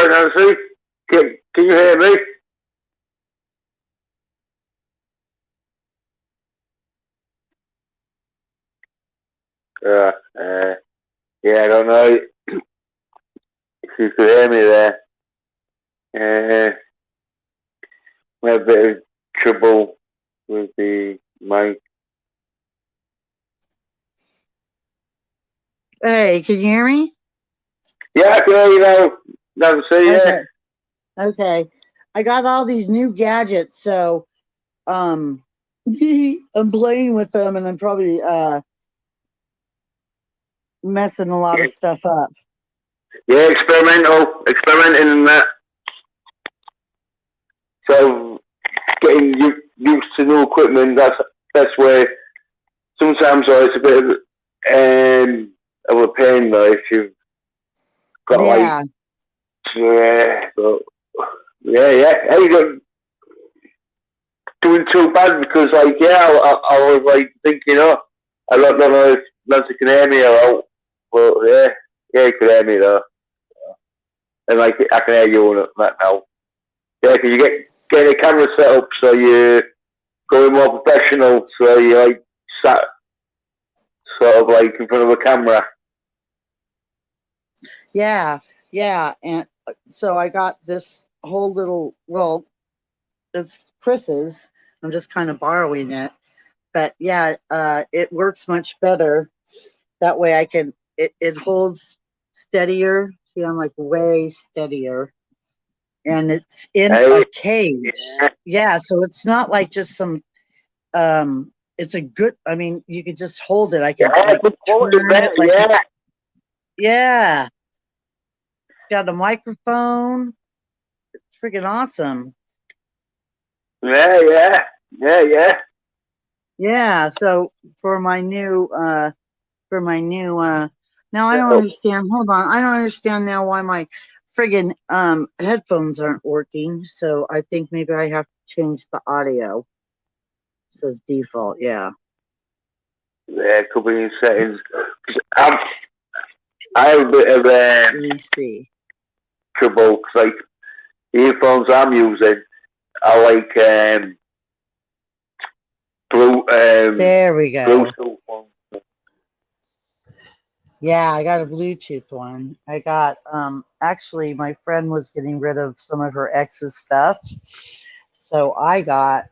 right, Nancy? Can you hear me? Uh, uh, yeah, I don't know if you could hear me there. Uh, we had a bit of trouble with the mic. Hey, can you hear me? Yeah, I can hear you now, Nancy, yeah. Okay. Okay. I got all these new gadgets, so um I'm playing with them and I'm probably messing a lot of stuff up. Yeah, experimenting in that. So getting used to new equipment, that's where sometimes it's a bit of a pain though if you've got like Yeah. but yeah. How you doing too bad because like I was like thinking I don't know if Nancy can hear me or out, but you can hear me though, and like I can hear you on that now. Yeah, can you get a camera set up so you going more professional, so you like sat sort of like in front of a camera. Yeah. Yeah. And so I got this whole little, well, it's Chris's. I'm just kind of borrowing it. But yeah, it works much better. That way I can, it holds steadier. See, I'm like way steadier. And it's in Hey, a cage. Yeah, so it's not like just some it's a good, I mean, you could just hold it. I could yeah, like good quality turn there, it like yeah, yeah. It's got a microphone. It's freaking awesome. yeah. Yeah, so for my new now I don't So, understand. Hold on. I don't understand now why my friggin' headphones aren't working. So I think maybe I have to change the audio. It says default, yeah. yeah, could be in settings. I'm, I have a bit of Let me see. trouble because like the earphones I'm using are like There we go. Bluetooth ones. Yeah, I got a Bluetooth one. I got actually my friend was getting rid of some of her ex's stuff. So I got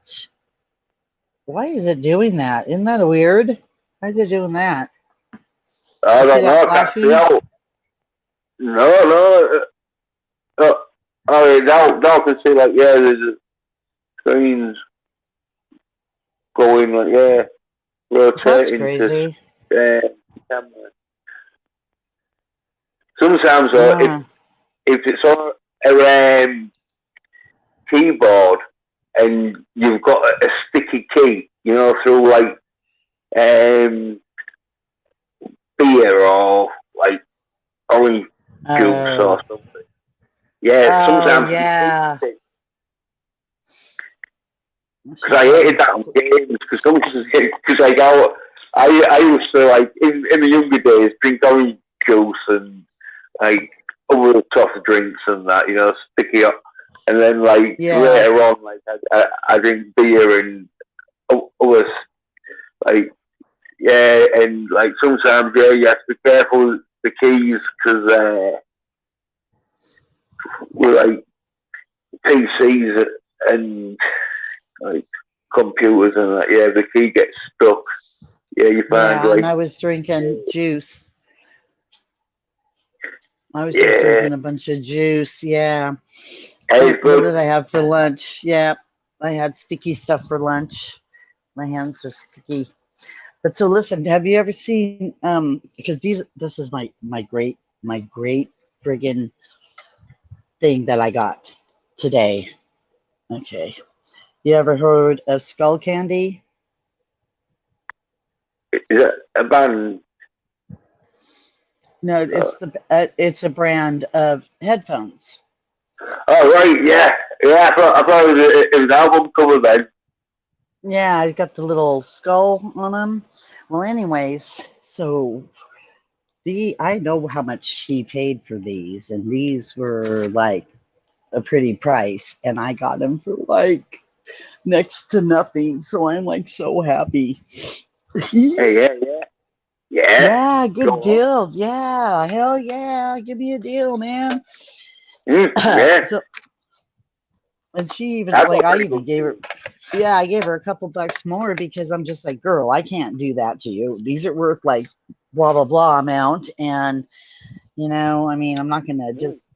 why is it doing that? Isn't that weird? Why is it doing that? I You see don't that know, I can't see flashing? out. No. Uh, oh, yeah, now I can see like there's a screens going like That's rotating to crazy. camera. Sometimes though, Yeah. if it's on a keyboard and you've got a sticky key, through like um, beer or like orange juice Oh. or something. Yeah, Oh sometimes it keeps yeah. it. I Because should I hated probably that on games. Because like I used to like in the younger days drink orange juice and like other soft drinks and that, sticky up. And then like yeah. later on, like I drink beer and other like and like sometimes you have to be careful with the keys because we're like PCs and like computers and that. Yeah, the key gets stuck. Yeah, you find Yeah, and like I was drinking juice. I was just yeah, drinking a bunch of juice. Yeah. it's What good. did I have for lunch? Yeah, I had sticky stuff for lunch. My hands are sticky. But so listen, have you ever seen because this is my great friggin' thing that I got today. Okay. You ever heard of skull candy? Is it a band? No, Uh, it's a brand of headphones. oh right, yeah. I thought it was an album cover then. Yeah, I got the little skull on them. Well, anyways, so I know how much he paid for these, and these were like a pretty price, and I got them for like next to nothing. So I'm like so happy. Hey, yeah, yeah, yeah. Yeah, Go good on. deal. Yeah, hell yeah, give me a deal, man. Yeah, So, and she even I got like a I pretty even good gave her. deal. Yeah, I gave her a couple bucks more because I'm just like, girl, I can't do that to you. These are worth like blah blah blah amount, and I mean, I'm not gonna Mm, just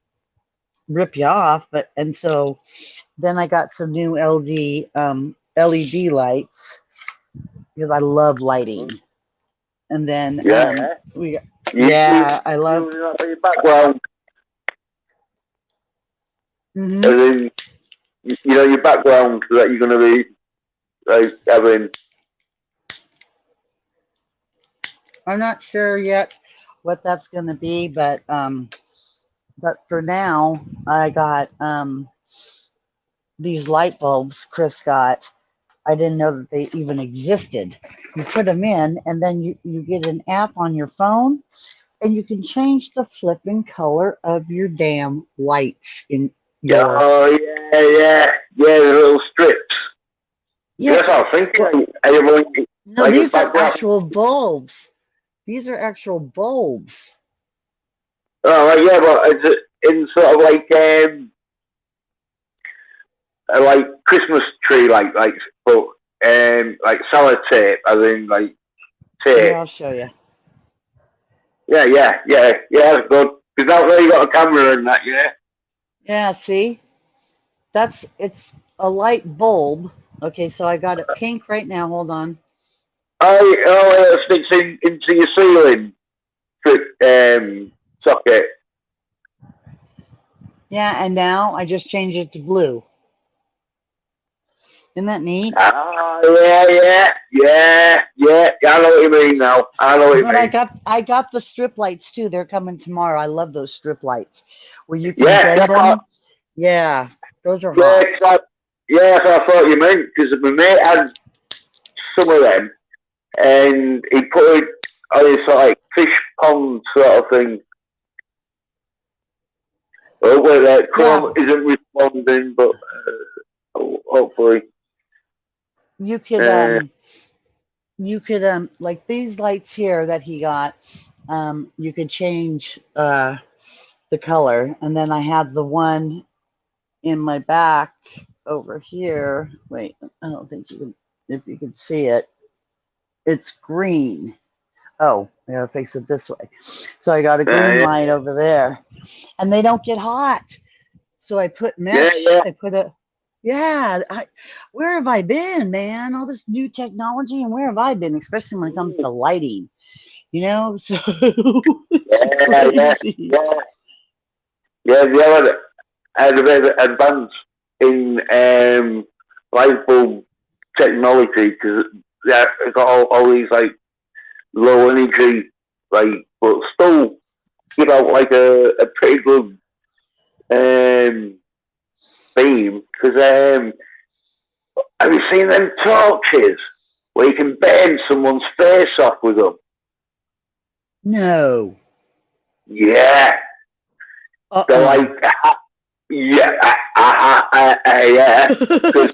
rip you off, but and so then I got some new LED lights because I love lighting. mm. And then Yeah, we you yeah, I love know, your background, hmm and then your background that you're gonna be like having. I'm not sure yet what that's gonna be, but for now I got these light bulbs Chris got. I didn't know that they even existed. You put them in and then you get an app on your phone and you can change the flipping color of your damn lights in your Oh yeah, yeah, yeah. The little strips. yeah. That's what I was thinking. Well, Are you going no, like a these are background? actual bulbs. These are actual bulbs. Oh, right, yeah, but it's in sort of like Christmas tree, but like sellotape, as in like Here, tape. I'll show you. Yeah, yeah, yeah, yeah. That's good. Because that's where you got a camera and that. Yeah. Yeah, see? It's a light bulb. Okay, so I got it pink right now. Hold on. It sticks into your ceiling socket. Yeah, and now I just changed it to blue. Isn't that neat? Ah, yeah, yeah, yeah, yeah. I know what you mean now. I know what you But I mean. got I got the strip lights too. They're coming tomorrow. I love those strip lights where you can Yeah, bend them. Yeah, those are yeah, hot. yeah. That's what I thought you meant because my mate had some of them, and he put it on his sort of like fish pond sort of thing. Hopefully that Yeah, Chrome isn't responding, but hopefully. you could Uh, um you could like these lights here that he got, you could change the color. And then I have the one in my back over here. Wait, I don't think you can, if you can see it, it's green. Oh, I gotta face it this way. So I got a green yeah, light over there, and they don't get hot. So I put yeah, mesh. yeah. I put a yeah. Where have I been, man? All this new technology, and where have I been? Especially when it comes Mm, to lighting, so it's yeah, yeah, crazy. yeah. Yeah, the other had a bit of advance in light bulb technology because yeah, it got all these like low energy, like but still give out like a pretty good um, beam. Because have you seen them torches where you can burn someone's face off with them? No. Yeah, they're Uh-uh. like yeah, yeah. Because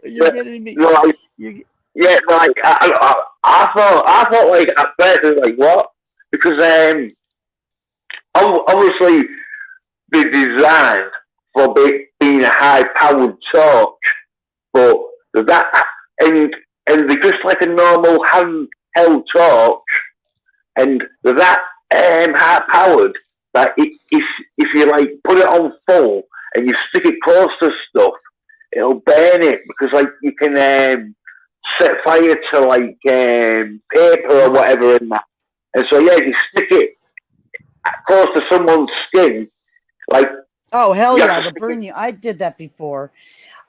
You're getting me. they're like You yeah, like I thought like at first it was like what? Because obviously they're designed for being a high powered torch, but that and they're just like a normal handheld torch, and they're that high powered that if you like put it on full and you stick it close to stuff, it'll burn it because like you can set fire to like paper or uh-huh. whatever in that. And so yeah, if you stick it close to someone's skin, like Oh, hell you have yeah, to it'll stick it. burn you. I did that before.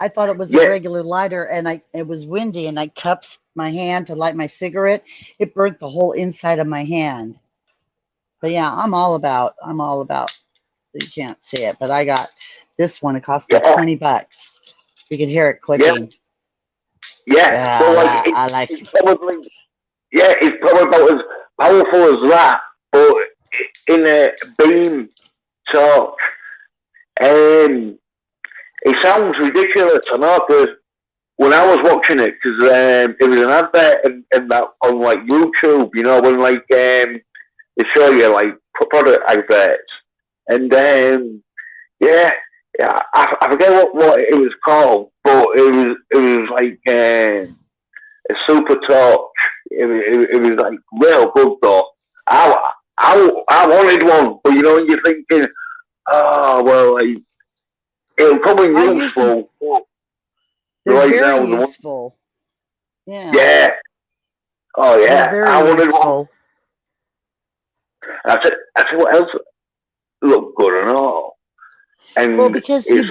I thought it was a Yeah, regular lighter and it was windy and I cupped my hand to light my cigarette. It burnt the whole inside of my hand. But yeah, I'm all about you can't see it, but I got this one. It cost me yeah, 20 bucks. You can hear it yeah, clicking. yeah. Yeah, So like I like it's probably yeah, it's probably about as powerful as that. but in a beam torch. It sounds ridiculous, I know, because when I was watching it, because it was an advert in that on like YouTube, you know, when like they show you like product adverts, and yeah, yeah, I forget what it was called, but it was like a super torch. It was like real good though. I wanted one, but you know, you're thinking, oh well, like, it'll come in I use them. useful. But They're right very now, useful. Yeah, yeah, oh they're yeah, very I wanted one. useful. I said what else looked good and all, Well, and because it's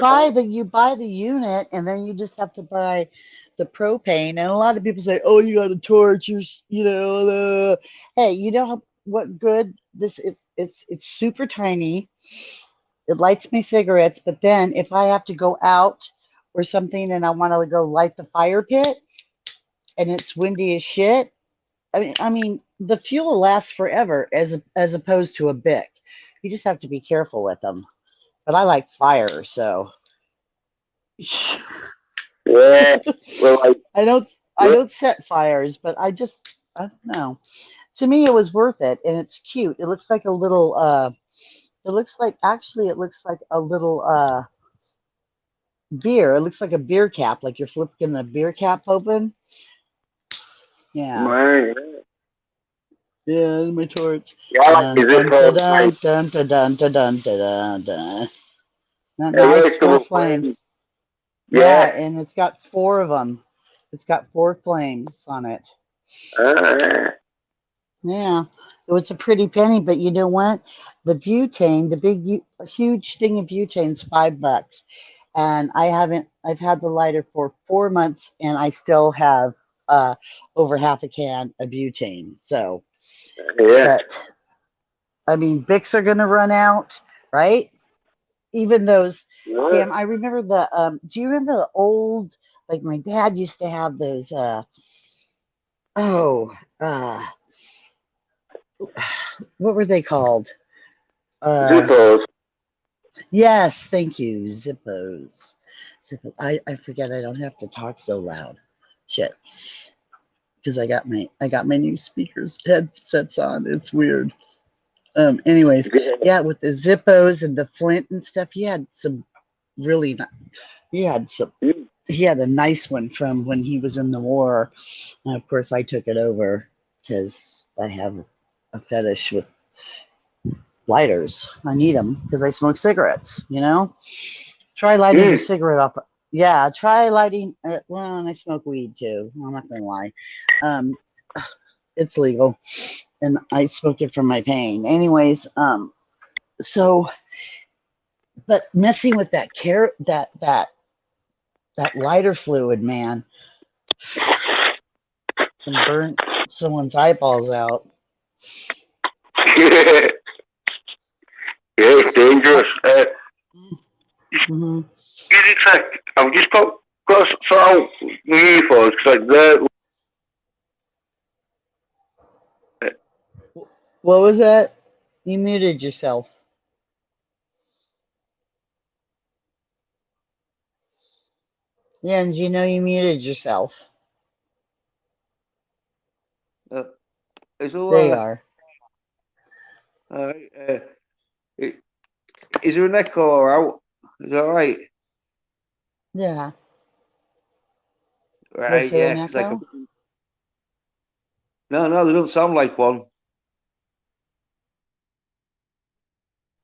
you buy the unit and then you just have to buy the propane. And a lot of people say, "Oh, you got a torch, you know." Hey, you know what good this is? It's super tiny. It lights my cigarettes, but then if I have to go out or something and I want to go light the fire pit and it's windy as shit, I mean, the fuel lasts forever as opposed to a Bic. You just have to be careful with them. But I like fire, so yeah. Well, like I don't I yeah, don't set fires, but I don't know. To me it was worth it and it's cute. It looks like a little it looks like actually it looks like a little beer. It looks like a beer cap, like you're flipping the beer cap open. Yeah. man, Yeah, my torch. yeah, I like Dun the dun dun Zippo. dun Like, dun dun dun dun dun dun dun. Nice, erase four double flame. flames. Yeah, Yeah. and it's got four of them. It's got four flames on it. Uh, Yeah, it was a pretty penny, but you know what? The butane, the huge thing of butane's $5, and I've had the lighter for 4 months, and I still have uh over half a can of butane. So, yeah. but I mean, Bics are gonna run out, right? Even those Yeah. damn. I remember the. Do you remember the old? Like my dad used to have those. Oh, what were they called? Uh, Zippos. yes, thank you, Zippos. Zippo. I forget. I don't have to talk so loud. Shit, because I got my new speakers headsets on. It's weird. Anyways, yeah, with the Zippos and the Flint and stuff, he had some really. He had some. He had a nice one from when he was in the war. And of course, I took it over because I have a fetish with lighters. I need them because I smoke cigarettes, you know? Try lighting a Mm. cigarette off. Yeah, try lighting. Well, and I smoke weed too. I'm not going to lie. Um, it's legal. And I smoke it for my pain. Anyways, so, but messing with that carrot, that lighter fluid, man, can burn someone's eyeballs out. Yeah, it's dangerous. Mm-hmm. In fact, I've just got to sort out my earphones because like they're What was that? You muted yourself. Jens, you know you muted yourself. Uh, is all There you are. uh, uh, is there an echo or out? Is that right? Yeah. Was Right, there yeah. an 'Cause like echo? no, they don't sound like one.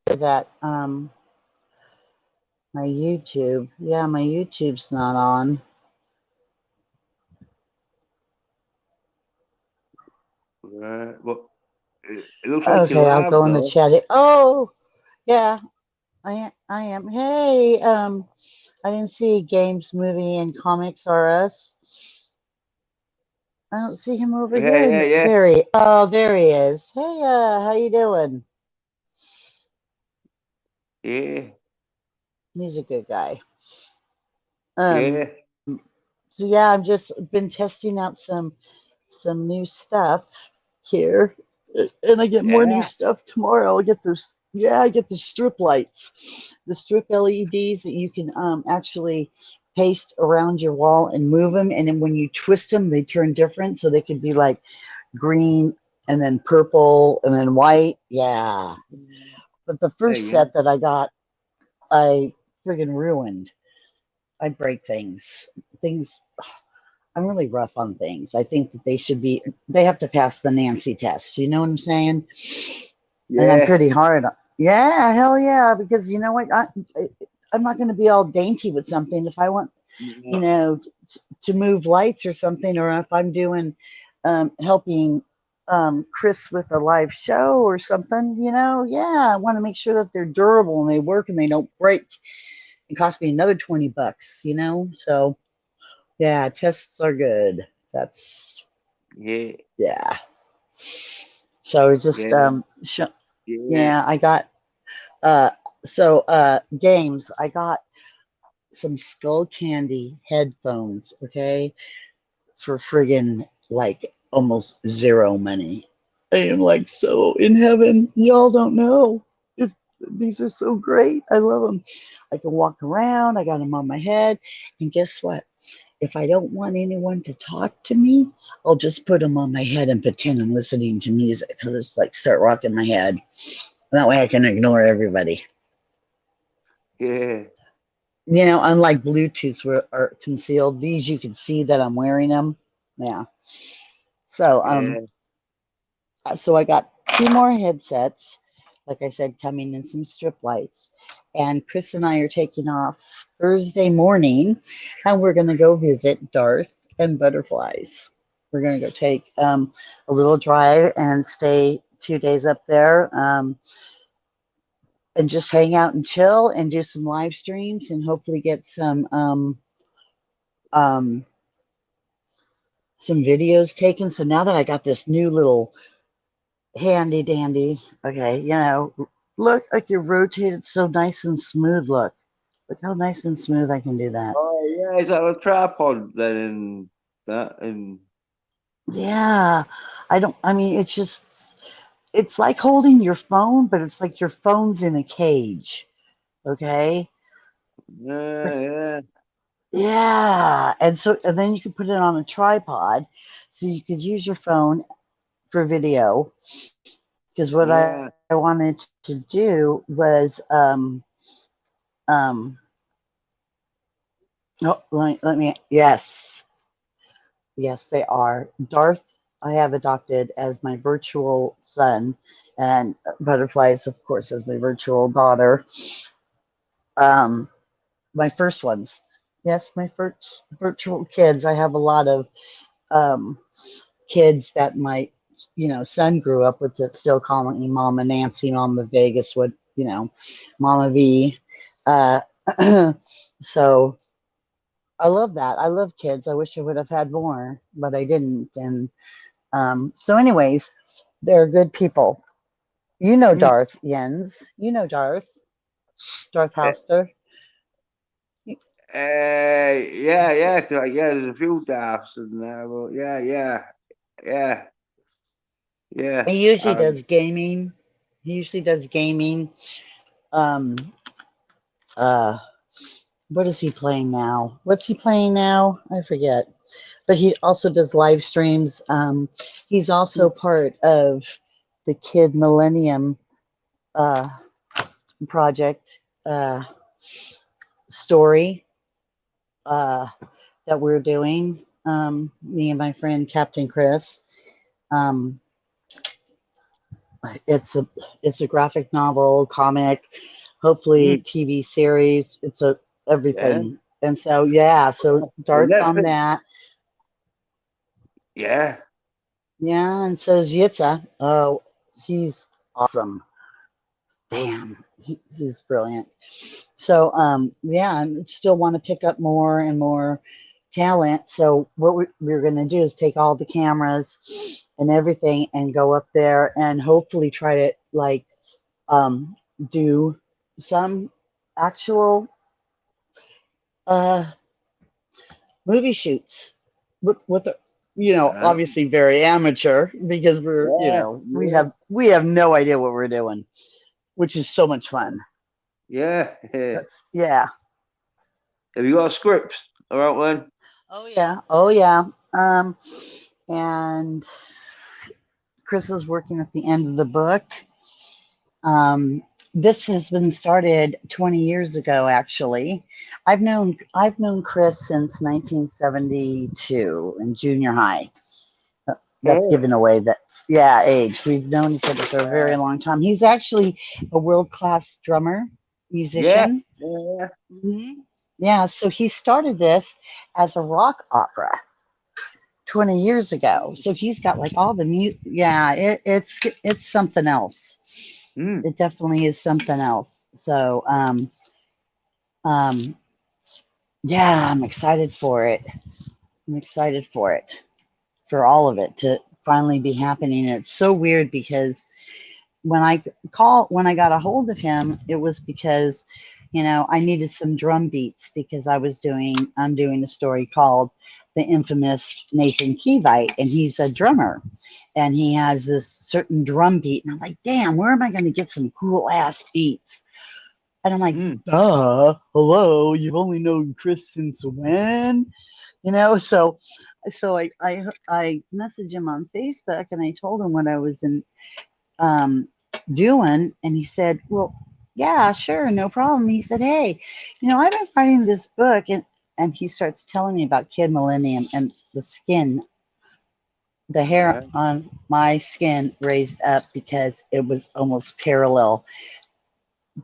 That my YouTube. Yeah, my YouTube's not on. But it looks like you're Okay, I'll live go in the though. chat. Oh, yeah, I am. Hey, I didn't see games, movie, and comics R Us. I don't see him over Yeah, here. yeah, yeah, There he is. Hey, how you doing? yeah, He's a good guy. yeah. So yeah, I've just been testing out some new stuff here. And I get more new Yeah. stuff tomorrow. I get this. Yeah, I get the strip lights, the strip LEDs that you can actually paste around your wall and move them. And then when you twist them, they turn different. So they could be like green and then purple and then white. Yeah. But the There first you go. set that I got, I friggin' ruined. I break things. Things. I'm really rough on things. I think that they have to pass the Nancy test. You know what I'm saying? And I'm Yeah. pretty hard. Yeah, hell yeah. Because you know what? I'm not going to be all dainty with something. If I want, Yeah. to move lights or something, or if I'm doing, helping Chris with a live show or something, yeah, I want to make sure that they're durable and they work and they don't break. It cost me another $20, So yeah, tests are good. That's Yeah. yeah. So it's just Yeah. Yeah. yeah, I got uh games. I got some Skull Candy headphones, okay, for friggin' like almost zero money. I am like so in heaven. Y'all don't know if these are so great. I love them. I can walk around. I got them on my head, and guess what? If I don't want anyone to talk to me, I'll just put them on my head and pretend I'm listening to music. I'll just like start rocking my head. That way I can ignore everybody. Yeah. Unlike Bluetooths where are concealed, these you can see that I'm wearing them. Yeah. So Yeah. so I got two more headsets, like I said, coming in some strip lights. And Chris and I are taking off Thursday morning, and we're going to go visit Darth and Butterflies. We're going to go take a little drive and stay 2 days up there, and just hang out and chill and do some live streams and hopefully get um, some videos taken. So now that I got this new little handy dandy. Okay, look like you rotated so nice and smooth. Look how nice and smooth I can do that. Oh yeah, is that a tripod then and that and Yeah, I mean, it's like holding your phone, but it's like your phone's in a cage. Okay. But yeah, yeah, and then you can put it on a tripod, so you could use your phone for video. Because what I yeah, wanted to do was um, oh, yes, yes, they are. Darth, I have adopted as my virtual son, and Butterflies, of course, as my virtual daughter. Um, my first ones. Yes, my first virtual kids. I have a lot of um, kids that my, son grew up with that still call me Mama Nancy, Mama Vegas, Mama V. Uh, so I love that. I love kids. I wish I would have had more, but I didn't. And so, anyways, they're good people. You know mm, Darth Jens. You know Darth Hauster. yeah, yeah, 'cause, like, yeah. There's a few drafts in there, but yeah, yeah, yeah, yeah. He usually does gaming. He usually does gaming. Um, uh, what is he playing now? What's he playing now? I forget. But he also does live streams. He's also part of the Kid Millennium uh, project uh, story uh, that we're doing. Me and my friend Captain Chris. Um, it's a graphic novel, comic, hopefully mm, TV series. It's a yeah. everything. And so yeah, so On Dart's on Netflix, that. yeah. Yeah, and so is Yitza. Oh, he's awesome. Damn, he's brilliant. So yeah, I still want to pick up more and more talent. So what we're going to do is take all the cameras and everything and go up there and hopefully try to like um, do some actual uh, movie shoots with Uh, obviously very amateur because we're, yeah, we have no idea what we're doing, which is so much fun. yeah, yeah. Yeah. Have you got a script? All right, then. Oh yeah. Oh yeah. And Chris is working at the end of the book. Um, this has been started 20 years ago, actually. I've known Chris since 1972 in junior high. That's Oh, given away that, yeah, age. We've known each other for a very long time. He's actually a world-class drummer, yeah, musician. yeah, Yeah, so he started this as a rock opera 20 years ago. So he's got like all the yeah, it's something else. mm, It definitely is something else. So um yeah, I'm excited for it. I'm excited for it. For all of it to finally be happening. And it's so weird because when I got a hold of him, it was because, I needed some drum beats because I'm doing a story called The Infamous Nathan Kevite, and he's a drummer and he has this certain drum beat. And I'm like, damn, where am I going to get some cool ass beats? And I'm like, mm. hello, you've only known Chris since when? So I messaged him on Facebook and I told him what I was um, doing, and he said, "Well, yeah, sure, no problem." He said, "Hey, I've been writing this book," and he starts telling me about Kid Millennium and the hair Yeah, on my skin raised up because it was almost parallel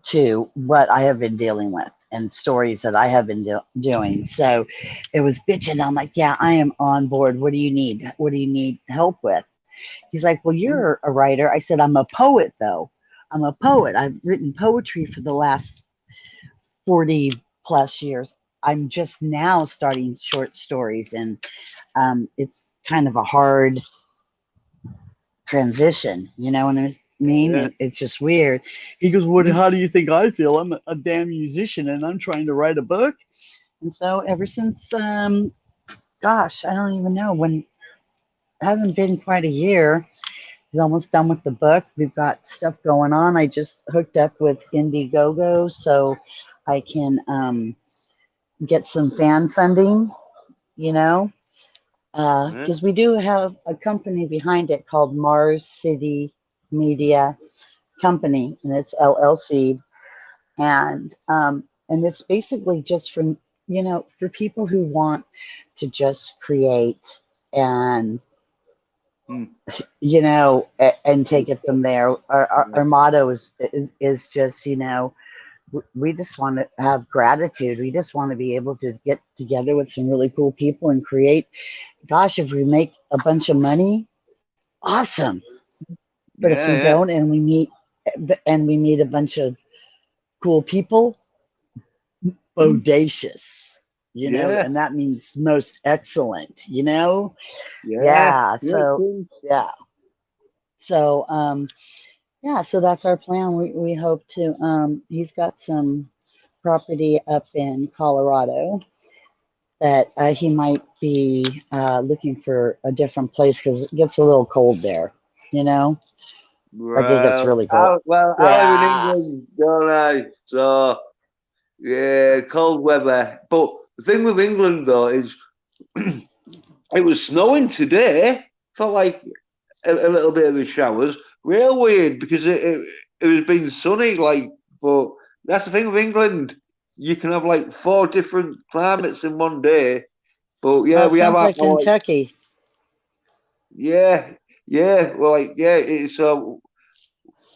to what I have been dealing with and stories that I have been doing. So it was bitching. I'm like, yeah, I am on board. What do you need? What do you need help with? He's like, well, mm, you're a writer. I said, I'm a poet, though. I'm a poet. I've written poetry for the last 40 plus years. I'm just now starting short stories, and it's kind of a hard transition. You know what I mean? yeah, It's just weird. He goes, "What? mm, How do you think I feel? I'm a damn musician, and I'm trying to write a book." And so ever since, gosh, I don't even know when. It hasn't been quite a year. He's almost done with the book. We've got stuff going on. I just hooked up with Indiegogo so I can get some fan funding, you know, yeah, because we do have a company behind it called Mars City Media Company, and it's LLC, and it's basically just for people who want to just create and mm, and take it from there. Our yeah, motto is just, we just want to have gratitude. We just want to be able to get together with some really cool people and create. Gosh, if we make a bunch of money, awesome. But if we yeah, don't and we meet a bunch of cool people, mm, bodacious, yeah, and that means most excellent. yeah, Yeah. yeah, So cool. yeah. So yeah, so that's our plan. We hope to. He's got some property up in Colorado that he might be looking for a different place because it gets a little cold there. You know, like it gets Well, really cold. I live in Yeah. England, don't I? So yeah, cold weather. But the thing with England though is it was snowing today for like a little bit of the showers. Real weird because it was being sunny, like, but that's the thing with England. You can have like four different climates in one day. But Oh, yeah, it we have sounds our like like Kentucky. yeah, yeah, well like yeah, it's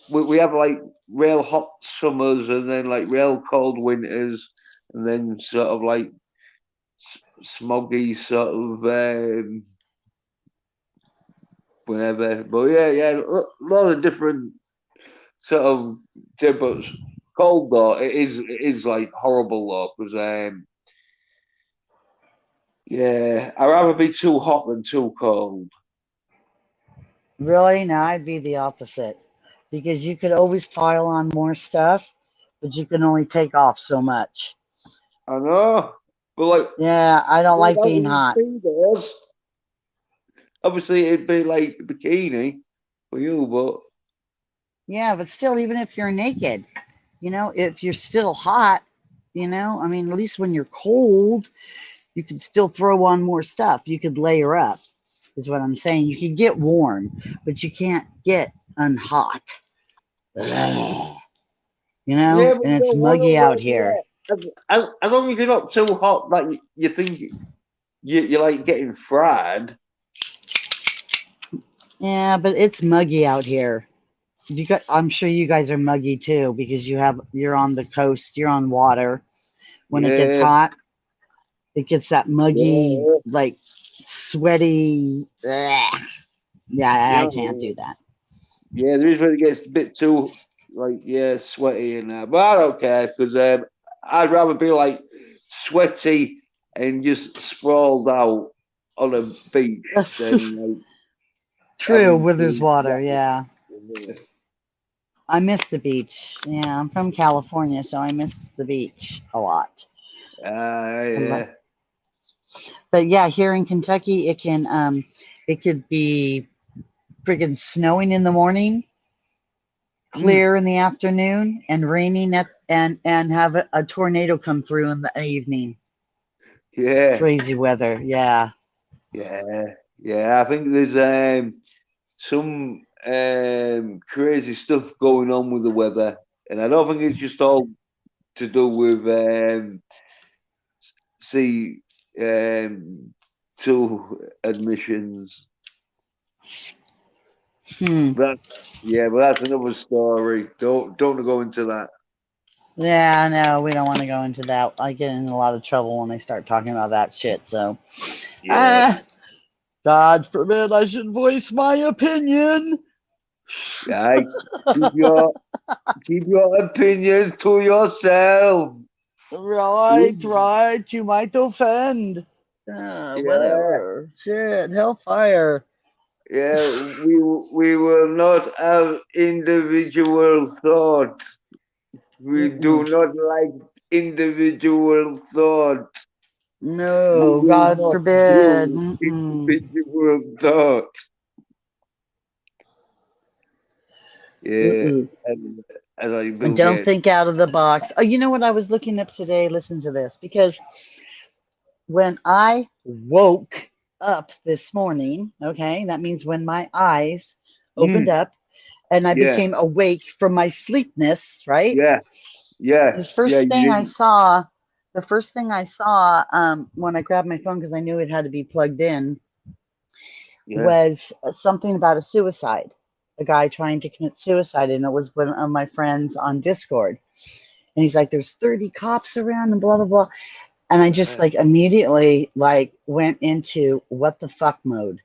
we have like real hot summers and then like real cold winters and then sort of like smoggy sort of whenever. But yeah, yeah, a lot of different sort of temperatures. Cold though, it is like horrible though because yeah, I'd rather be too hot than too cold. Really? Now I'd be the opposite because you could always pile on more stuff, but you can only take off so much. I know, but like Yeah, I don't what like about being these hot. things? obviously it'd be like bikini for you, but Yeah, but still, even if you're naked, if you're still hot, I mean, at least when you're cold, you could still throw on more stuff. You could layer up, is what I'm saying. You can get warm, but you can't get unhot. Ugh. yeah, but And you it's don't want muggy out to. here. As long as you're not too hot, like you think you're like getting fried. Yeah, but it's muggy out here. I'm sure you guys are muggy too because you're on the coast, you're on water. When it gets Yeah, hot, it gets that muggy, yeah, like sweaty. Ugh. Yeah, I can't yeah. do that. Yeah, there is when it gets a bit too like sweaty and that, but I don't care because I'd rather be like sweaty and just sprawled out on a beach than like True, having where there's to. water. Yeah, Yeah, I miss the beach. Yeah, I'm from California, so I miss the beach a lot. yeah, But yeah, here in Kentucky, it could be friggin' snowing in the morning, mm, clear in the afternoon, and raining and have a tornado come through in the evening. yeah, Crazy weather. Yeah. yeah, yeah. I think there's some crazy stuff going on with the weather, and I don't think it's just all to do with see two admissions. Hmm. But yeah, but that's another story. Don't go into that. Yeah, no, we don't want to go into that. I get in a lot of trouble when I start talking about that shit. So, Yeah, ah, God forbid I should voice my opinion. yeah. Keep your keep your opinions to yourself. Right, right. You might offend. Yeah, Whatever. Shit, hellfire. yeah. We will not have individual thought. We do Mm-mm. not like individual thought. We No, will God not forbid. do Mm-mm. individual thought. Yeah, Mm-mm. as I And Bill don't Gates. think out of the box. Oh, you know what I was looking up today? Listen to this. Because when I woke up this morning, okay, that means when my eyes opened Mm, up and I yeah, became awake from my sleepness, right? yeah, yeah, The yeah. first You thing I didn't. saw, the first thing I saw when I grabbed my phone because I knew it had to be plugged in Yeah, was something about a suicide, a guy trying to commit suicide, and it was one of my friends on Discord. And he's like, "There's 30 cops around," and blah blah blah. And I just like immediately like went into what the fuck mode,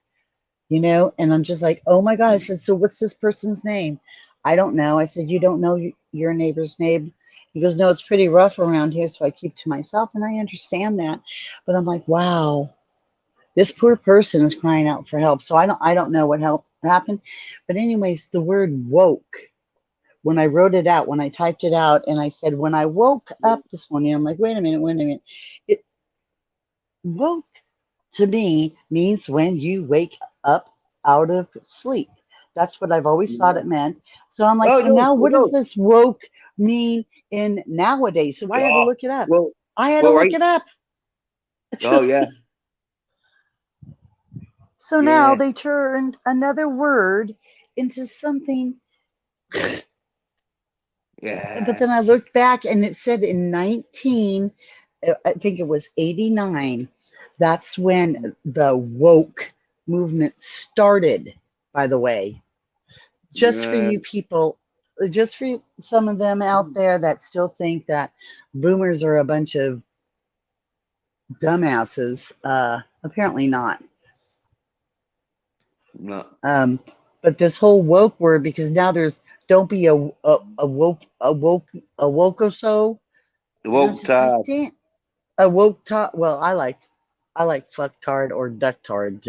And I'm just like, "Oh my god!" I said, "So what's this person's name?" I don't know. I said, "You don't know your neighbor's name?" He goes, "No, it's pretty rough around here, so I keep to myself." And I understand that, but I'm like, "Wow, this poor person is crying out for help." So I don't know what help happened, but anyways, the word woke. When I wrote it out, when I typed it out, and I said, when I woke up this morning, I'm like, wait a minute, wait a minute. It woke to me means when you wake up out of sleep. That's what I've always thought yeah. it meant. So I'm like, Oh so no, now what does no. this woke mean in nowadays? So I had to Oh, look it up. well, I had to well, look right. it up. Oh yeah, So now yeah, they turned another word into something. But yeah, then I looked back and it said in I think it was 89, that's when the woke movement started, by the way. Just for yeah. you people, just for some of them out there that still think that boomers are a bunch of dumbasses, apparently not. No, Um, but this whole woke word, because now there's don't be a woke or so, the and I'm woke just like, tide. damn, a woke tart. Well, I like fucktard or ducktard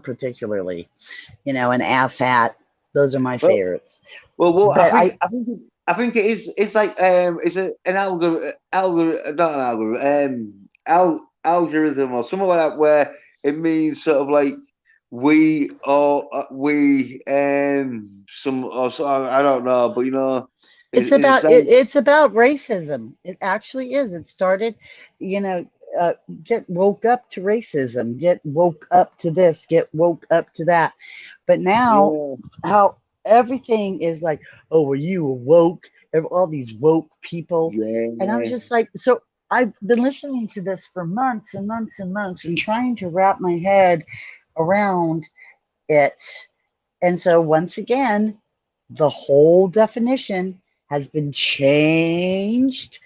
particularly, an ass hat. Those are my Well, favorites. well. But I think it is. It's like an algorithm, not an algorithm, algorithm or something like that, where it means sort of like some or so, I don't know, but It's it's about like it's about racism. It actually is. It started, you know, get woke up to racism, get woke up to this, get woke up to that. But now, yeah, how everything is like, oh, well, you were woke, all these woke people, and I'm yeah. just like, so I've been listening to this for months and months and months, and trying to wrap my head around it. And so once again, the whole definition has been changed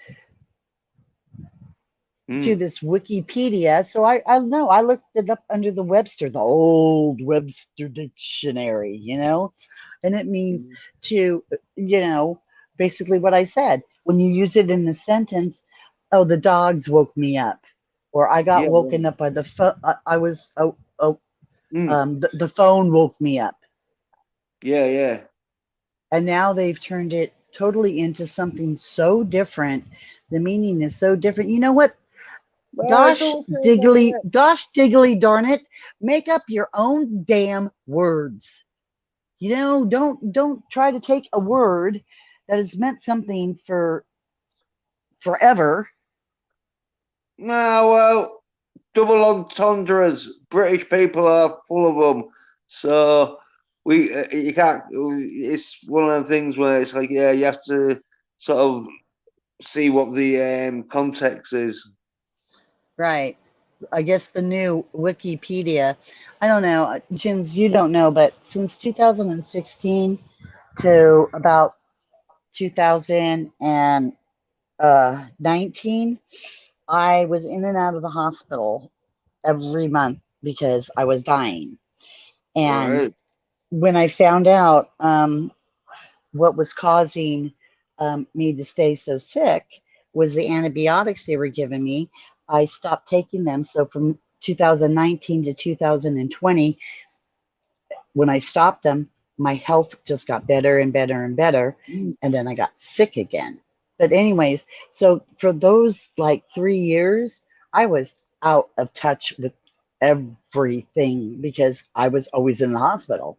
to Mm, this Wikipedia. So I know I looked it up under the Webster, the old Webster dictionary, and it means mm, to, basically what I said. When you use it in a sentence, oh, the dogs woke me up, or I got yeah, woken up by the phone. I was, mm, the phone woke me up. yeah, yeah. And now they've turned it totally into something so different. The meaning is so different. You know what? Don't say that. Gosh diggly darn it. Make up your own damn words. Don't try to take a word that has meant something for forever. No, well, double entendres. British people are full of them. So you can't. It's one of them things where it's like, yeah, you have to sort of see what the context is. Right. I guess the new Wikipedia. I don't know, Jins, you don't know, but since 2016 to about 2019, I was in and out of the hospital every month because I was dying. And Right. when I found out what was causing me to stay so sick was the antibiotics they were giving me, I stopped taking them. So from 2019 to 2020, when I stopped them, my health just got better and better and better. Mm. And then I got sick again. But, anyways, so for those like 3 years, I was out of touch with everything because I was always in the hospital.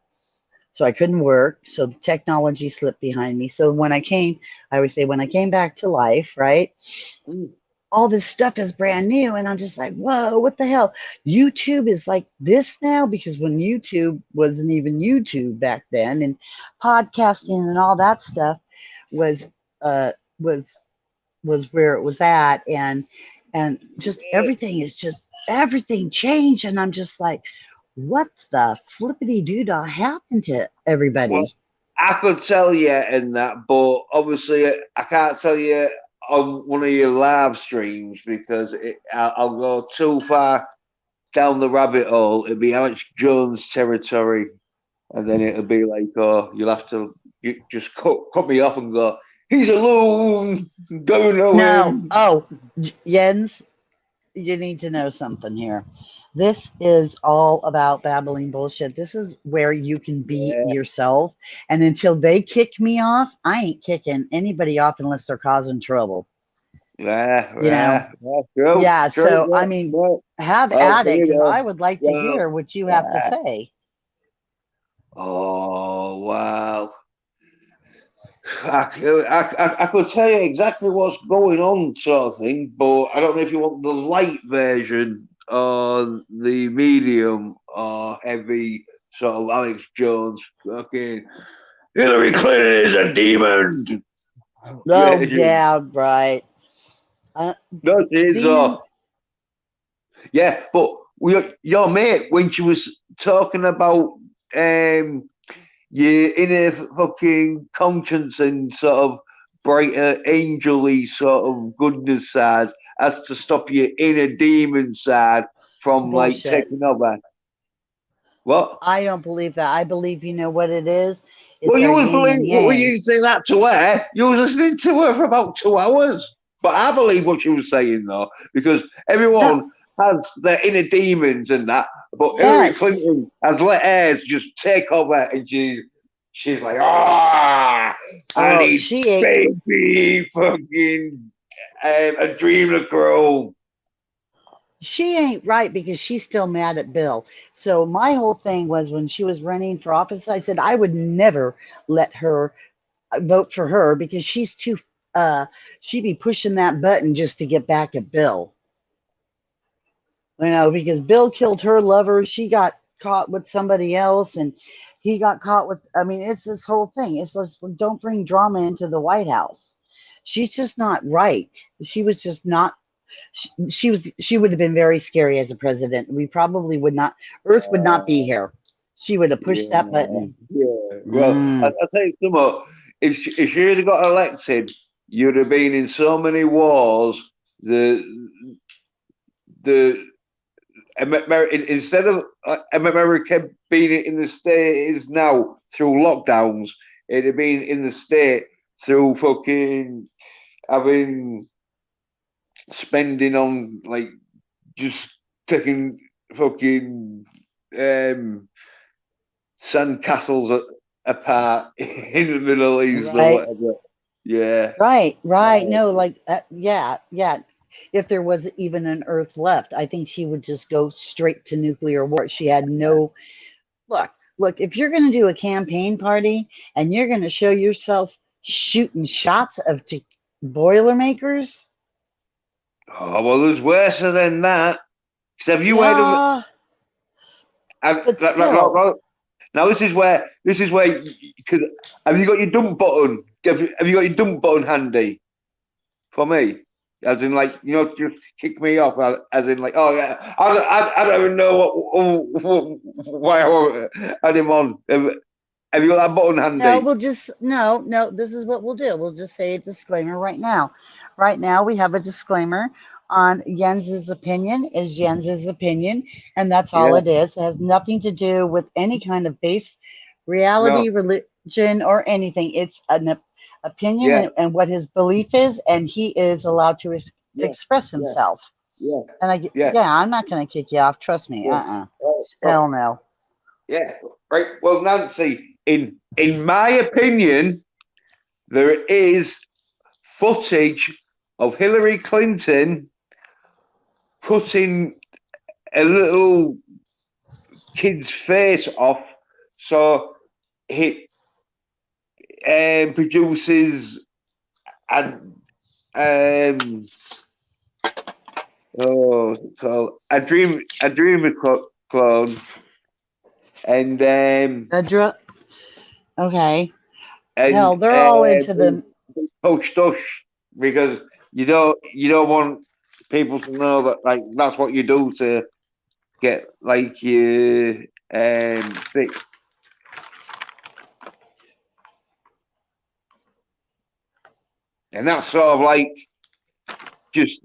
So I couldn't work. So the technology slipped behind me. So I always say, when I came back to life, right? Mm. All this stuff is brand new, and I'm just like, whoa, what the hell? YouTube is like this now, because when YouTube wasn't even YouTube back then, and podcasting and all that stuff was uh was was where it was at, and just everything changed, and I'm just like, what the flippity doodah happened to Well, everybody? I could tell you in that, but obviously I can't tell you on one of your live streams because I'll go too far down the rabbit hole. It'd be Alex Jones territory, and then it'll be like, oh, you'll have to just cut me off and go, he's a loon, don't know No, him. oh, Jens, you need to know something here. This is all about babbling bullshit. This is where you can be Yeah, yourself. And until they kick me off, I ain't kicking anybody off unless they're causing trouble. yeah, You know? yeah, yeah, true, Yeah. true, So, I yeah, mean, no. have at it, Okay, because I then. would like to Well, hear what you have to yeah. say. Oh, wow. I could tell you exactly what's going on, sort of thing, but I don't know if you want the light version or the medium or heavy sort of Alex Jones. Okay, Hillary Clinton is a demon. Oh, yeah, right. Uh, No, she is. being Yeah, but your mate, when she was talking about um, your inner fucking conscience and sort of brighter angel sort of goodness side as to stop your inner demon side from like bullshit. taking over. What? I don't believe that. I believe, you know what it is? Well, It's our yin and what were yang. you saying that to her? You were listening to her for about 2 hours. But I believe what she was saying though, because No, everyone has their inner demons and that. But Hillary yes. Clinton has let hers just take over, and she's like, ah, I Oh, need she ate. baby fucking adrenochrome. she ain't right because she's still mad at Bill. So my whole thing was when she was running for office, I said I would never let her vote for her because she's too she'd be pushing that button just to get back at Bill. You know, because Bill killed her lover, she got caught with somebody else, and he got caught with. I mean, it's this whole thing. It's just don't bring drama into the White House. She's just not right. She was just not. She was. She would have been very scary as a president. We probably would not. Earth would not be here. She would have pushed that Yeah, button. yeah. Well, Mm, I'll tell you something. If she had got elected, you'd have been in so many wars. The the instead of America being in the state it is now through lockdowns, it'd have been in the state through fucking having spending on like just taking fucking sand castles apart in the Middle East or right. whatever. Yeah. Right, right. Uh, No, like, yeah, yeah. If there was even an Earth left, I think she would just go straight to nuclear war. She had no look. If you're going to do a campaign party and you're going to show yourself shooting shots of Boilermakers, oh well, there's worse than that. 'Cause have you heard of? yeah, but still, Now this is where because have you got your dump button? Have you got your dump button handy for me? As in, like, just kick me off. As in, like, oh yeah, I don't even know why I had him on. Have you got that button no, handy? we'll just no. This is what we'll do. We'll just say a disclaimer right now. Right now, we have a disclaimer on Jens's opinion is Jens's opinion, and that's all Yeah. it is. It has nothing to do with any kind of base reality, No. religion, or anything. It's an opinion Yeah. and what his belief is, and he is allowed to Yeah. express Yeah. himself. Yeah. And I, Yeah. yeah, I'm not going to kick you off. Trust me. Yeah. Hell no. Yeah. Right. Well, Nancy, in my opinion, there is footage of Hillary Clinton cutting a little kid's face off, so it produces an what's it called a dream clone, and Okay. and Hell, they're all into the. hush hush, because you don't want people to know that, like, that's what you do to get, like, your thing. And that's sort of like just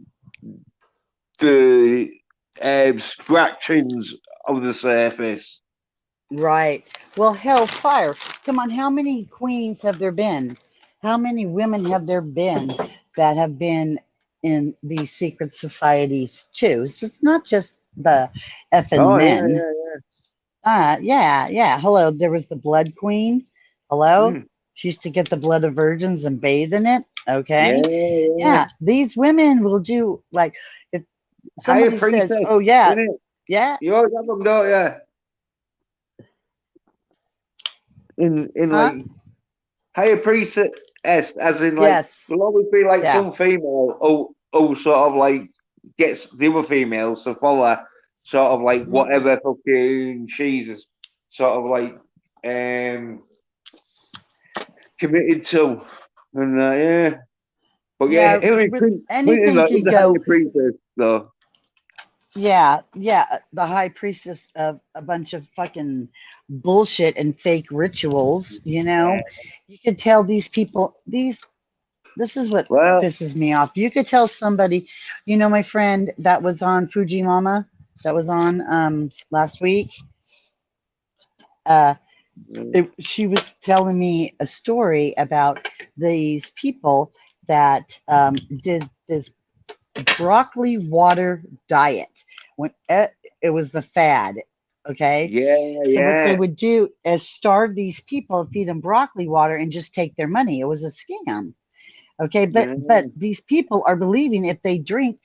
the scratchings of the surface. Right. Well, hell, fire. Come on, how many queens have there been? How many women have there been that have been in these secret societies too? So it's not just the effing Oh yeah, men. yeah, Yeah, yeah. Hello, there was the blood queen. yeah. Hello? She used to get the blood of virgins and bathe in it. Yeah, Okay. yeah. Yeah, these women will do like if Higher somebody says, priestess, "Oh yeah, isn't it? yeah, You always have them, don't you? In huh? like higher priestess, as in, like, Yes, there'll always be like yeah." some female who sort of like gets the other females to follow, sort of like Mhm. whatever fucking she's sort of like um committed to, and yeah. But yeah, Yeah, Hillary with Clinton anything though, is can a higher go. priestess though. Yeah, yeah. The high priestess of a bunch of fucking bullshit and fake rituals. You Yeah. know, you could tell these people. This is what Well, pisses me off. You could tell somebody. You know, my friend that was on Fujimama, that was on last week. Uh, she was telling me a story about these people that did this broccoli water diet when it was the fad. Okay. yeah, So what they yeah. would do is starve these people, feed them broccoli water, and just take their money. It was a scam. Okay, but Mm. these people are believing if they drink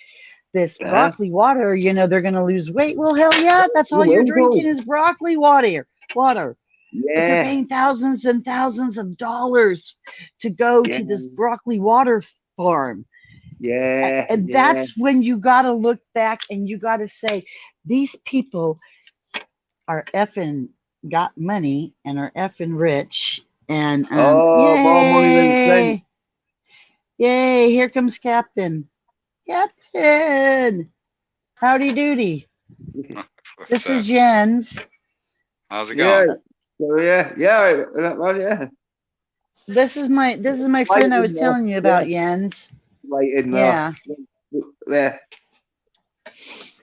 this Yeah. broccoli water, you know, they're going to lose weight. Well, hell yeah, that's all you're drinking is broccoli water. But they're Yeah. paying thousands and thousands of dollars to go Yeah. to this broccoli water farm. Yeah. And Yeah. that's when you got to look back and you got to say, these people are effing got money and are effing rich. And Oh, more money than sense. yay, here comes Captain. Captain, howdy doody. This is Jens. How's it Yeah. going? So, yeah. Well, yeah. This is my friend I was telling you about, Jens. Right in Yeah. there.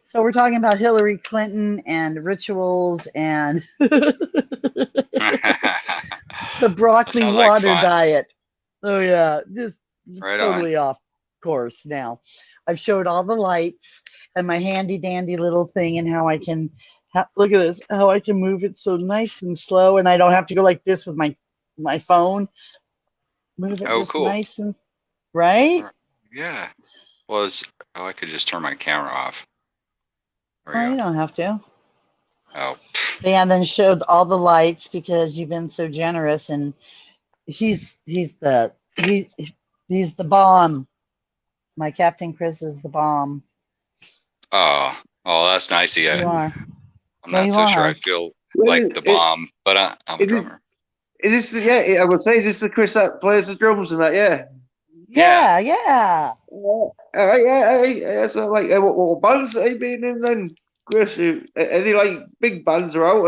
So we're talking about Hillary Clinton and rituals and the broccoli Sounds like water fun. diet. Oh yeah, just Right totally off course now. I've showed all the lights and my handy dandy little thing and how I can look at this, how I can move it so nice and slow and I don't have to go like this with my phone. Move it just cool. nice and right. Yeah. I could just turn my camera off. There we Well, go. you don't have to. Oh, Yeah, and then showed all the lights because you've been so generous, and he's the bomb. My Captain Chris is the bomb. oh, that's nice of you. You are. I'm Yeah, not you so sure are. I feel like the bomb, but I'm a drummer. Is this, yeah, I would say, is this the Chris that plays the drums and that, yeah? Yeah. All right, yeah, so like, what bands have you been in then, Chris? Any, like, big bands are out?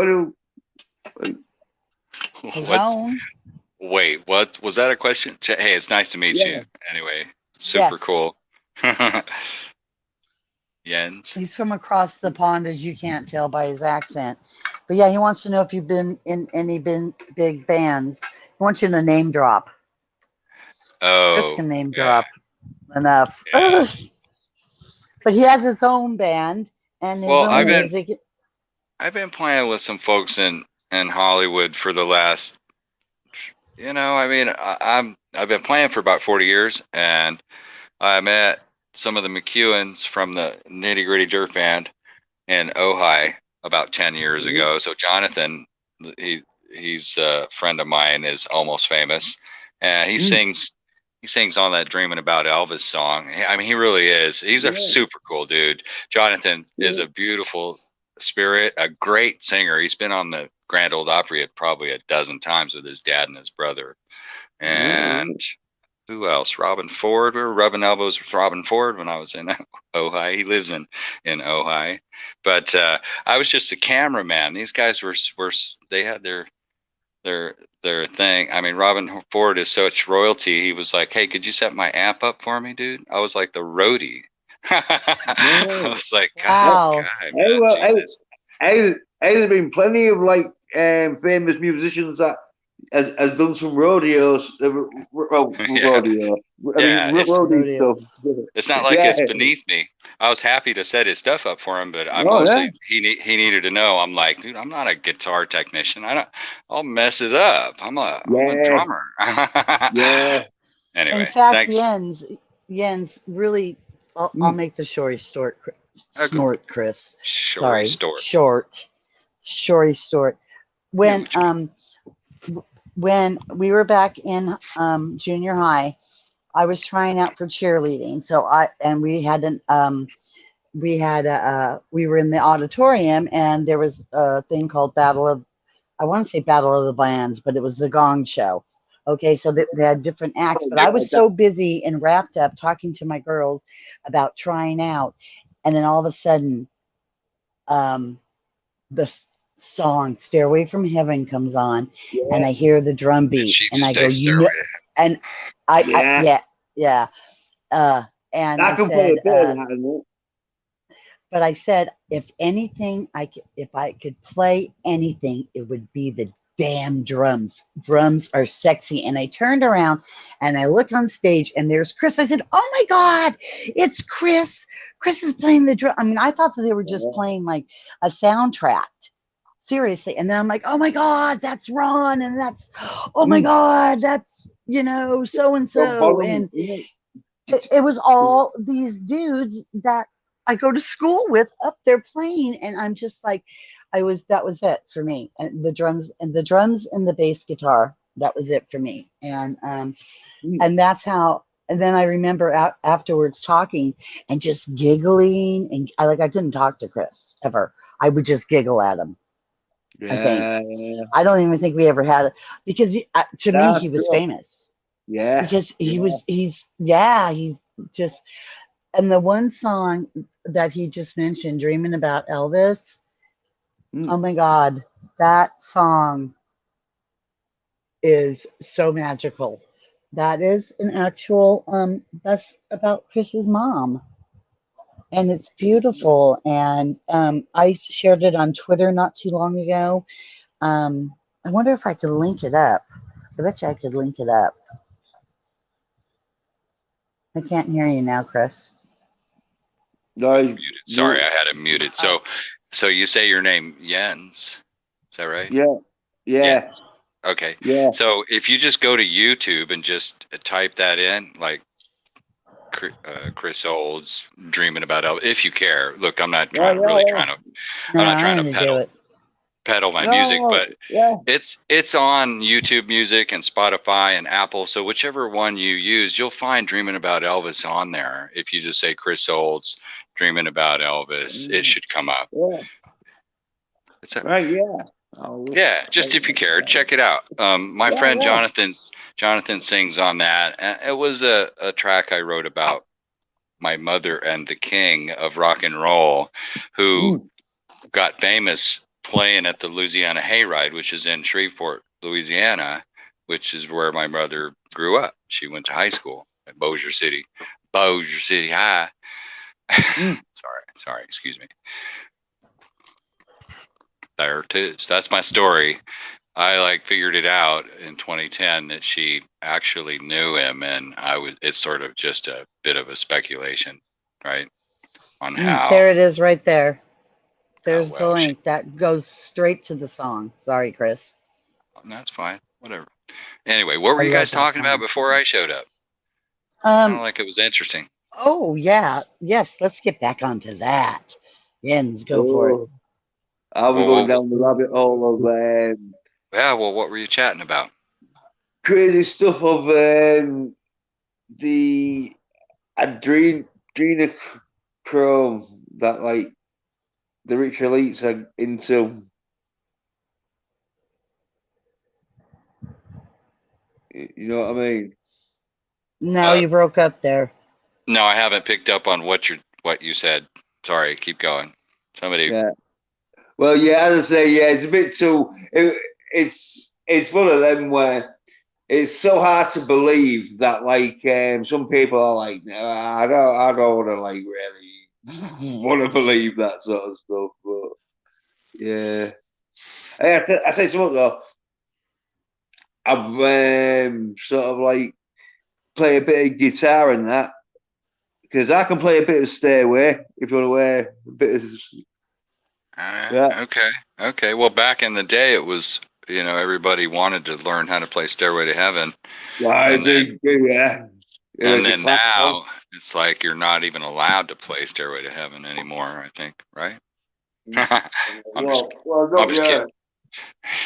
Wait, what was that a question? Hey, it's nice to meet you. Anyway, super cool. Jens. He's from across the pond, as you can't tell by his accent. But yeah, he wants to know if you've been in any big bands. He wants you to name drop. Oh, Chris can name drop enough. Yeah. But he has his own band and his own music. I've been playing with some folks in Hollywood for the last, I mean, I've been playing for about 40 years, and I met some of the McEwens from the Nitty Gritty Dirt Band in Ojai about 10 years ago. So Jonathan, he's a friend of mine, is almost famous, and he sings on that Dreaming About Elvis song. I mean, he really is. He's a super cool dude. Jonathan is a beautiful spirit, a great singer. He's been on the Grand Ole Opry probably a dozen times with his dad and his brother. And who else? Robin Ford. We were rubbing elbows with Robin Ford when I was in Ojai. He lives in Ojai. But I was just a cameraman. These guys they had their thing. I mean, Robin Ford is such royalty. He was like, "Hey, could you set my amp up for me, dude?" I was like the roadie. I was like, wow. God, There's been plenty of like famous musicians that has done some rodeos. Rodeo. Rodeo stuff. It's not like it's beneath me. I was happy to set his stuff up for him, but he needed to know. I'm like, dude, I'm not a guitar technician. I'll mess it up. I'm a drummer. Anyway, in fact, thanks. Jens really. I'll make the short snort, Chris. Short. When we were back in junior high, I was trying out for cheerleading. So we were in the auditorium, and there was a thing called Battle of the Bands, but it was the Gong Show. Okay, so they had different acts, but I was so busy and wrapped up talking to my girls about trying out, and then all of a sudden, the song "Stairway from Heaven" comes on, and I hear the drum beat, and I go, and and I said, but I said, if I could play anything, it would be the damn drums. Drums are sexy. And I turned around and I looked on stage, and there's Chris. I said, oh my God, it's Chris. Chris is playing the drum. I mean, I thought that they were just playing like a soundtrack. Seriously. And then I'm like, oh my God, that's Ron. And that's, oh my God, that's, so-and-so. And it was all these dudes that I go to school with up there playing, and I'm just like, that was it for me. And the drums and the bass guitar, that was it for me. And that's how. And then I remember afterwards talking and just giggling, and I couldn't talk to Chris ever. I would just giggle at him. I think Yeah, I don't even think we ever had it because to me that's he was true. famous Yeah, because yeah. he just. And the one song that he just mentioned, Dreaming About Elvis, oh Mm. my God, that song is so magical. That is an actual, that's about Chris's mom. And it's beautiful. And I shared it on Twitter not too long ago. I wonder if I could link it up. I bet you I could link it up. I can't hear you now, Chris. No, Muted. Sorry, I had it muted. Oh. So you say your name Jens. Is that right? yeah, yeah, Jens. Okay. yeah. So if you just go to YouTube and just type that in, like Chris Olds dreaming about Elvis, if you care. Look, I'm not Yeah, really yeah, trying to. No, I'm not I'm trying to going to do it. pedal my yeah. music, No, but yeah. it's on YouTube Music and Spotify and Apple. So whichever one you use, you'll find Dreaming About Elvis on there. If you just say Chris Olds Dreaming About Elvis, it should come up. Yeah. It's a, Right, yeah. yeah, just if you care, check it out. My Yeah, friend yeah. Jonathan sings on that. And it was a track I wrote about my mother and the king of rock and roll, who got famous playing at the Louisiana Hayride, which is in Shreveport, Louisiana, which is where my mother grew up. She went to high school at Bossier City High. Sorry, excuse me. There it is. That's my story. I figured it out in 2010 that she actually knew him, and it's sort of just a bit of a speculation, right? On how, There it is right there. how There's the well she, link that goes straight to the song. Sorry, Chris. that's fine. Whatever. Anyway, what were I you love guys that talking about song. before I showed up? Sounded Um, like it was interesting. oh yeah, yes, let's get back onto that. Jens, go for it. Oh, I was going Well, down the rabbit hole of yeah, well, what were you chatting about? crazy stuff of the adrenochrome that the rich elites are into. You know what I mean? No, Uh, you broke up there. no, I haven't picked up on what you said. Sorry, keep going. Somebody, Yeah. Well, yeah, as I say, yeah, it's a bit too. It's one of them where it's so hard to believe that some people are like, no, I don't want to really want to believe that sort of stuff. But yeah, I say something though. I've sort of play a bit of guitar and that because I can play a bit of Stairway if you want to wear a bit of yeah. okay. Well, back in the day, it was, everybody wanted to learn how to play Stairway to Heaven. I And then, do, yeah. and then now it's like you're not even allowed to play Stairway to Heaven anymore, I think, right? I'm just kidding.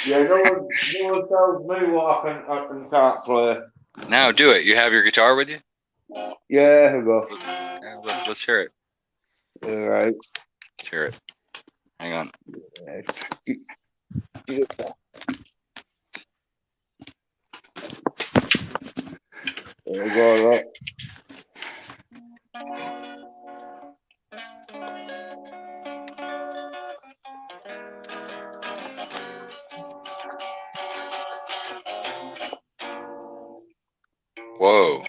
Yeah, no one tells me what I can can't play. Now do it. You have your guitar with you? Yeah, here we go. Let's hear it. All right. Let's hear it. Hang on. There we go, right. Whoa.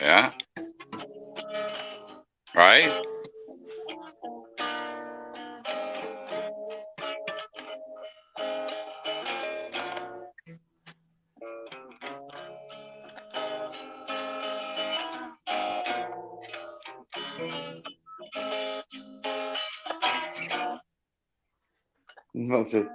Yeah. Right? Not to-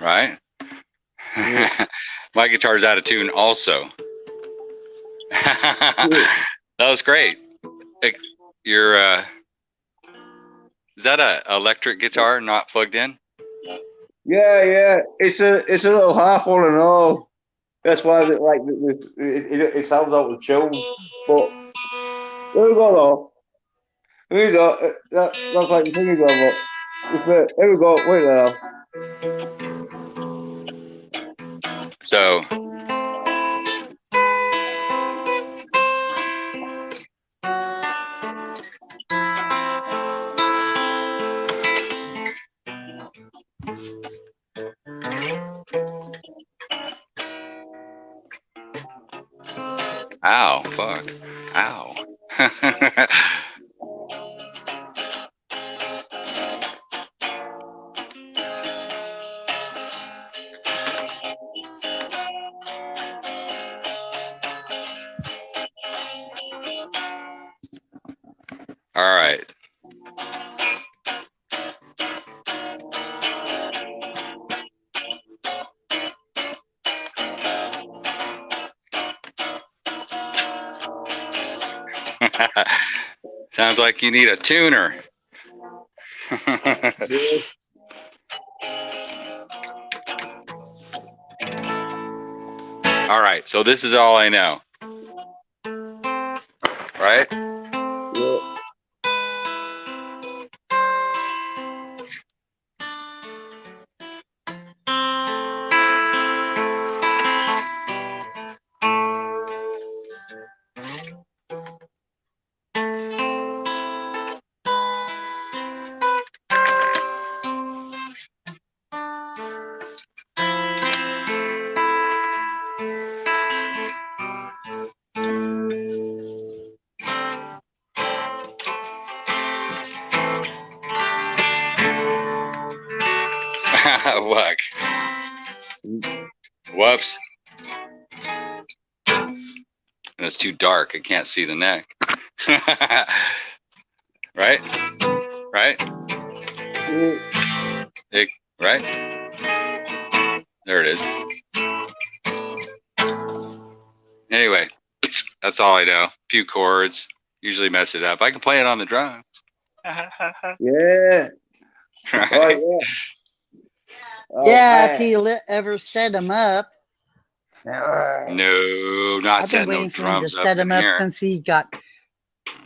Right? Yeah. My guitar's out of tune also. That was great. Your is that a electric guitar not plugged in? Yeah. It's a little half one and all. That's why it sounds out of tune. But there we go though. Here we go. That's like the thing you go. Here we go. Wait now. So ow, fuck. Ow. All right. Sounds like you need a tuner. Yeah. All right, so this is all I know. Right? Yeah. Look. Whoops. And it's too dark. I can't see the neck. Right? Right? Right? There it is. Anyway, that's all I know. A few chords. Usually mess it up. I can play it on the drums. Yeah. Right? Right, yeah. Yeah, if he ever set them up. No, not I've been setting no waiting for him to drums up set them in up here. since he got.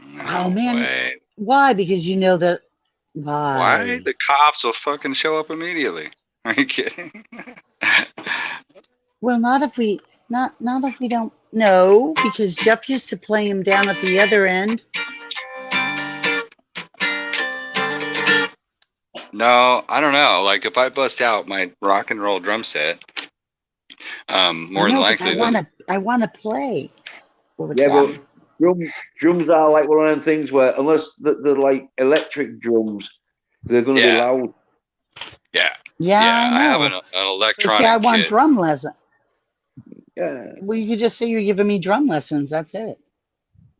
No Oh, man. way. Why? Because you know that. Why? The cops will fucking show up immediately. Are you kidding? Well, not if we don't know, because Jeff used to play him down at the other end. No, I don't know. Like if I bust out my rock and roll drum set, more than likely. I want to play. Yeah, but drums are like one of them things where unless they're like electric drums, they're going to be loud. Yeah. Yeah, I have know. an But electronic see, I want kit. drum lessons. Yeah. Well, you could just say you're giving me drum lessons. That's it.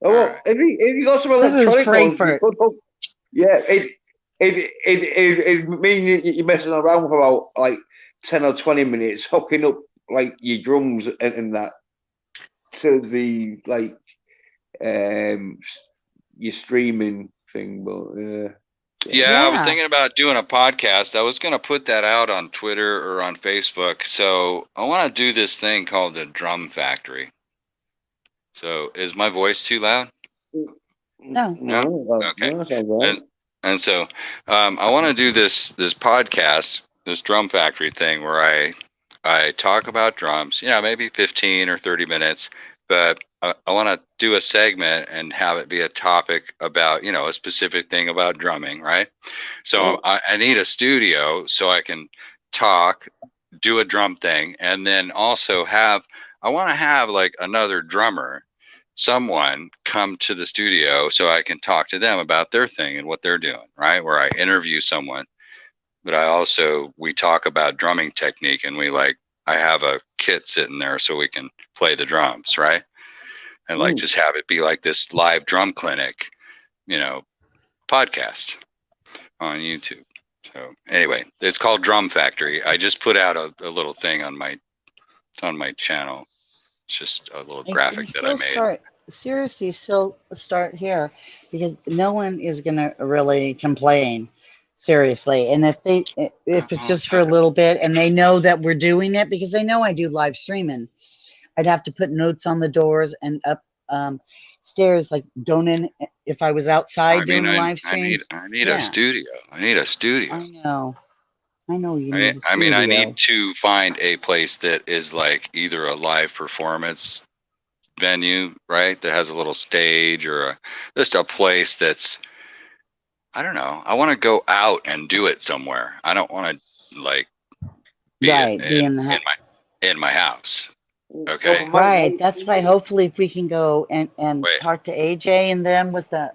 Oh, well, Alright. if you got some This is electronic ones, Frankfurt. yeah, it mean you're messing around for about like 10 or 20 minutes, hooking up like your drums and that to the like your streaming thing, but Yeah, I was Yeah. thinking about doing a podcast. I was going to put that out on Twitter or on Facebook. So I want to do this thing called the Drum Factory. So is my voice too loud? No. Okay. no, that sounds right. And so I want to do this podcast, this Drum Factory thing where I talk about drums, maybe 15 or 30 minutes, but I want to do a segment and have it be a topic about, a specific thing about drumming, right? So I need a studio so I can talk, do a drum thing, and then also I want to have like another drummer, someone come to the studio so I can talk to them about their thing and what they're doing, right? Where I interview someone but we talk about drumming technique, and I have a kit sitting there so we can play the drums, right? And like just have it be like this live drum clinic, podcast on YouTube. So anyway, it's called Drum Factory. I just put out a little thing on my channel. It's just a little graphic that I made. Seriously, still start here, because no one is gonna really complain. Seriously, and if it's just for a little bit, and they know that we're doing it, because they know I do live streaming, I'd have to put notes on the doors and up stairs, like don't in if I was outside doing a live stream. I need a studio. I need a studio. I know you need a studio. I need to find a place that is like either a live performance venue, right? That has a little stage, or just a place that's, I don't know. I want to go out and do it somewhere. I don't want to like be in my house. Okay. Right. That's why hopefully if we can go and talk to AJ and them with the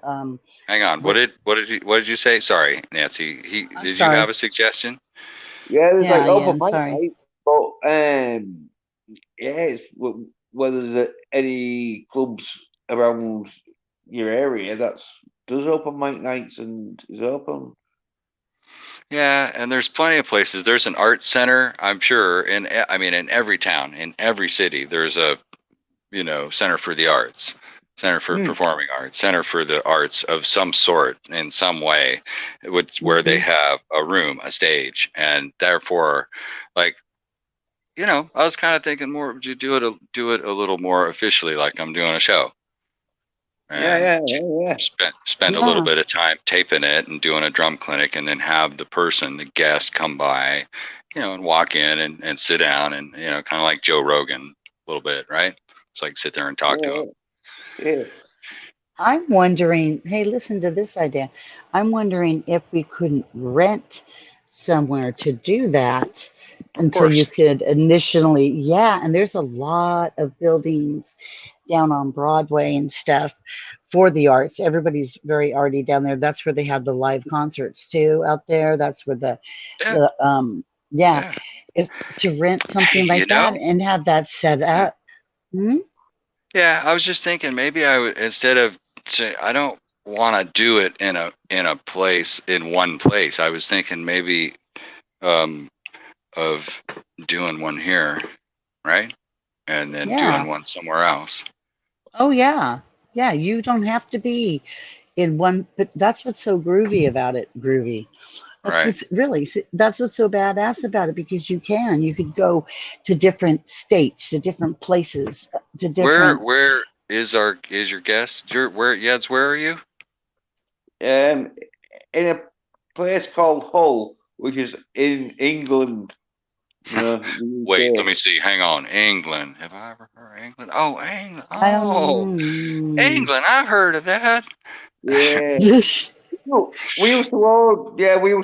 Hang on. What did you say? Sorry, Nancy. Did you have a suggestion? Yeah, there's like open mic sorry. night, but it's whether there's any clubs around your area does open mic nights and is open. Yeah, and there's plenty of places. There's an art center, I'm sure, in every town, in every city, there's a, center for the arts, center for performing arts, center for the arts of some sort in some way, where they have a room, a stage, and therefore, like, I was kind of thinking more to do it a little more officially, like I'm doing a show. And spend a little bit of time taping it and doing a drum clinic, and then have the guest come by, and walk in and sit down and, kind of like Joe Rogan a little bit, right? It's like sit there and talk to him. Yeah. I'm wondering, hey, listen to this idea. I'm wondering if we couldn't rent somewhere to do that until you could initially, and there's a lot of buildings down on Broadway and stuff for the arts. Everybody's very arty down there. That's where they have the live concerts too out there. That's where if to rent something like that and have that set up. Yeah, I was just thinking maybe I would, instead of I don't want to do it in one place. I was thinking maybe of doing one here, right? And then doing one somewhere else. Oh yeah. Yeah, you don't have to be in one, but that's what's so groovy about it. That's what's so badass about it, because you could go to different states, to different places, to different. Where is your guest? Yeds, where are you? In a place called Hull, which is in England. Wait, let me see. Hang on. England. Have I ever heard of England? Oh, England. Oh, England. I've heard of that. Yeah. we used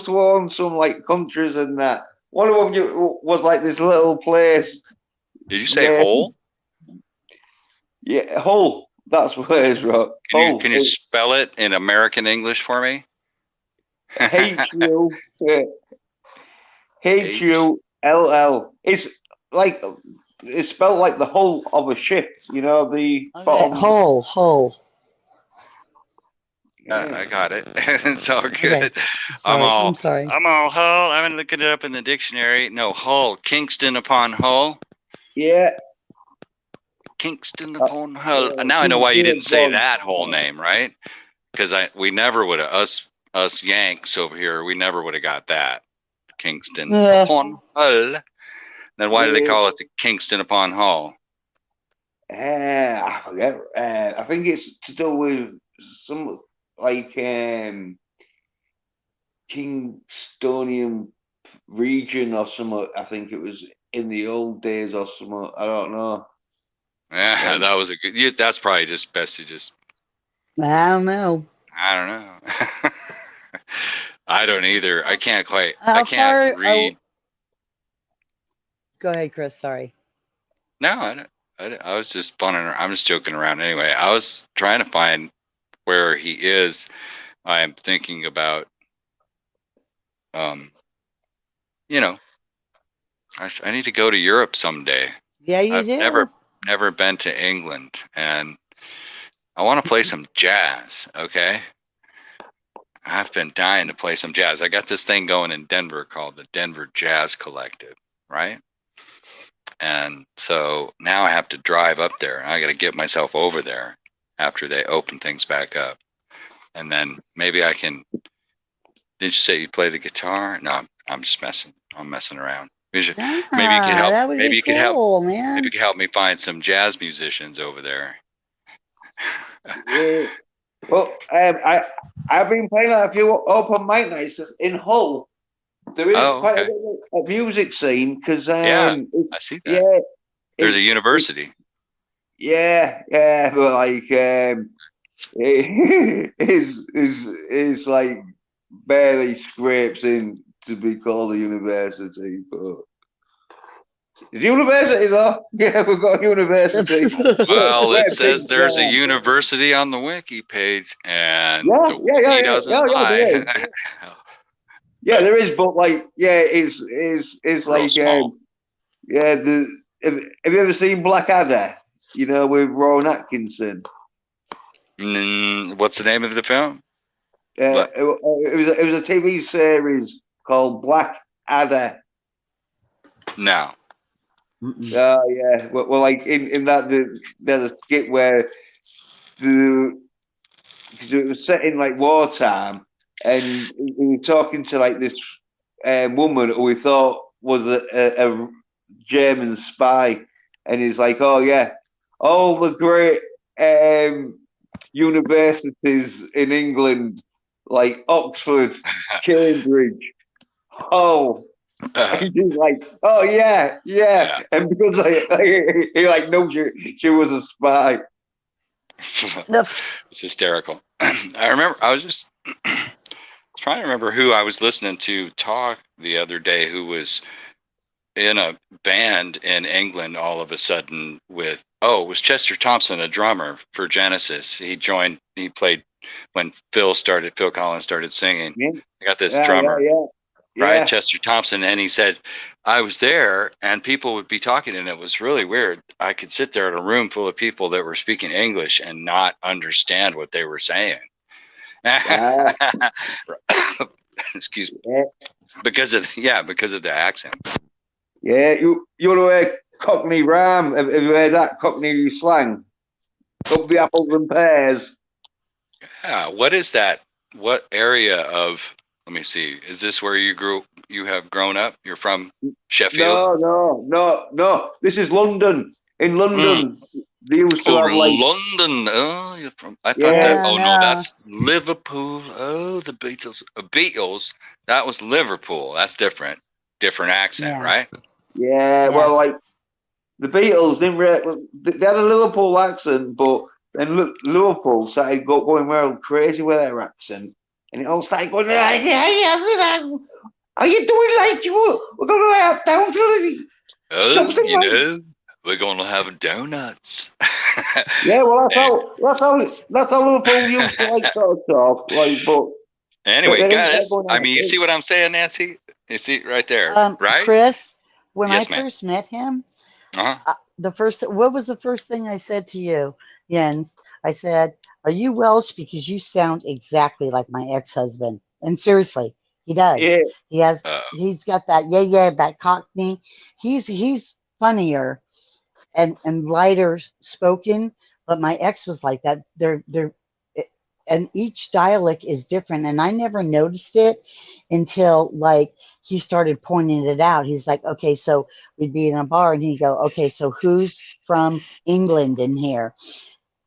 to own some like countries and that. One of them was like this little place. Did you say Hull? Yeah, Hull. That's where it's right. Can you spell it in American English for me? Hull. It's spelled like the hull of a ship. The bottom. Hull. I got it. It's all good. Okay. I'm sorry. I'm all Hull. I'm gonna look it up in the dictionary. No, Hull, Kingston upon Hull. Yeah. Kingston upon Hull. Now I know why you didn't say that whole name, right? Because we never would have us Yanks over here. We never would have got that. Kingston upon Hull. Then why do they call it the Kingston upon Hull? I forget. I think it's to do with some like Kingstonian region or something. I think it was in the old days or something. I don't know. Yeah, that was a good. That's probably just best to just. I don't know. I don't either. I can't quite. I can't read. Go ahead, Chris. Sorry. No, I was just funning around. I'm just joking around anyway. I was trying to find where he is. I'm thinking about you know, I need to go to Europe someday. Yeah, you I've do. never been to England, and I want to play some jazz. Okay, I've been dying to play some jazz. I got this thing going in Denver called the Denver Jazz Collective, right? And so now I have to drive up there. I got to get myself over there after they open things back up, and then maybe I can. Did you say you play the guitar? No, I'm just messing. I'm messing around. Maybe you could help. That would Maybe be you could help. cool, Maybe man. you could help me find some jazz musicians over there. Yeah. Well, I've been playing a few open mic nights in Hull. There is Oh, quite okay. a music scene because Yeah, I see that. yeah, There's a it's university. yeah, but like it is like barely scrapes in to be called a university, but it's university though. Yeah, we've got a university. Well, Where it says things there's a are. university on the wiki page, and Yeah, the yeah, yeah, wiki yeah, doesn't yeah, there is. lie. Yeah, there is, but like, yeah, it's Real like, small. yeah. Have you ever seen Blackadder? You know, with Rowan Atkinson. What's the name of the film? But It was a TV series called Blackadder. no. Oh yeah, well, like in that there's a skit where because it was set in like wartime, and we were talking to like this woman who we thought was a German spy, and he's like, "Oh yeah, all the great universities in England, like Oxford, Cambridge, Hull." And she's like, "Oh yeah, yeah," and because he like knows she was a spy. It's hysterical. I remember I was just trying to remember who I was listening to talk the other day who was in a band in England all of a sudden with it was Chester Thompson, a drummer for Genesis. He played when Phil Collins started singing. Yeah. I got this Yeah, drummer, yeah. right? Chester Thompson. And he said, I was there and people would be talking and it was really weird. I could sit there in a room full of people that were speaking English and not understand what they were saying. Excuse me. Yeah. Because of the accent. Yeah, you know Cockney rhyme. Have you heard that Cockney slang? Up the apples and pears. Yeah, what is that? What area of? Let me see. Is this where you have grown up? You're from Sheffield? No. This is London. In London, they used to have like London. Oh, you're from. I thought Yeah. that. Oh no. no, that's Liverpool. Oh, the Beatles. Beatles. That was Liverpool. That's different. Different accent, Yeah. right? Yeah, well, like the Beatles didn't really, they had a Liverpool accent, but then Liverpool started going real crazy with their accent, and it all started going, yeah, are you doing like we're going to lay out down to the something you like know, we're gonna have donuts. Yeah, well, that's how Liverpool used to like sort of talk, like, but anyway, they didn't guys, going I out mean, you there. see what I'm saying, Nancy? You see right there, right? Chris, when Yes, I ma'am. first met him, Uh-huh. what was the first thing I said to you, Jens? I said, "Are you Welsh? Because you sound exactly like my ex-husband." And seriously, he does. Yeah, He's got that that Cockney. He's funnier and lighter spoken, but my ex was like that. And each dialect is different, and I never noticed it until like he started pointing it out. He's like, okay, so we'd be in a bar and he'd go, okay, so who's from England in here?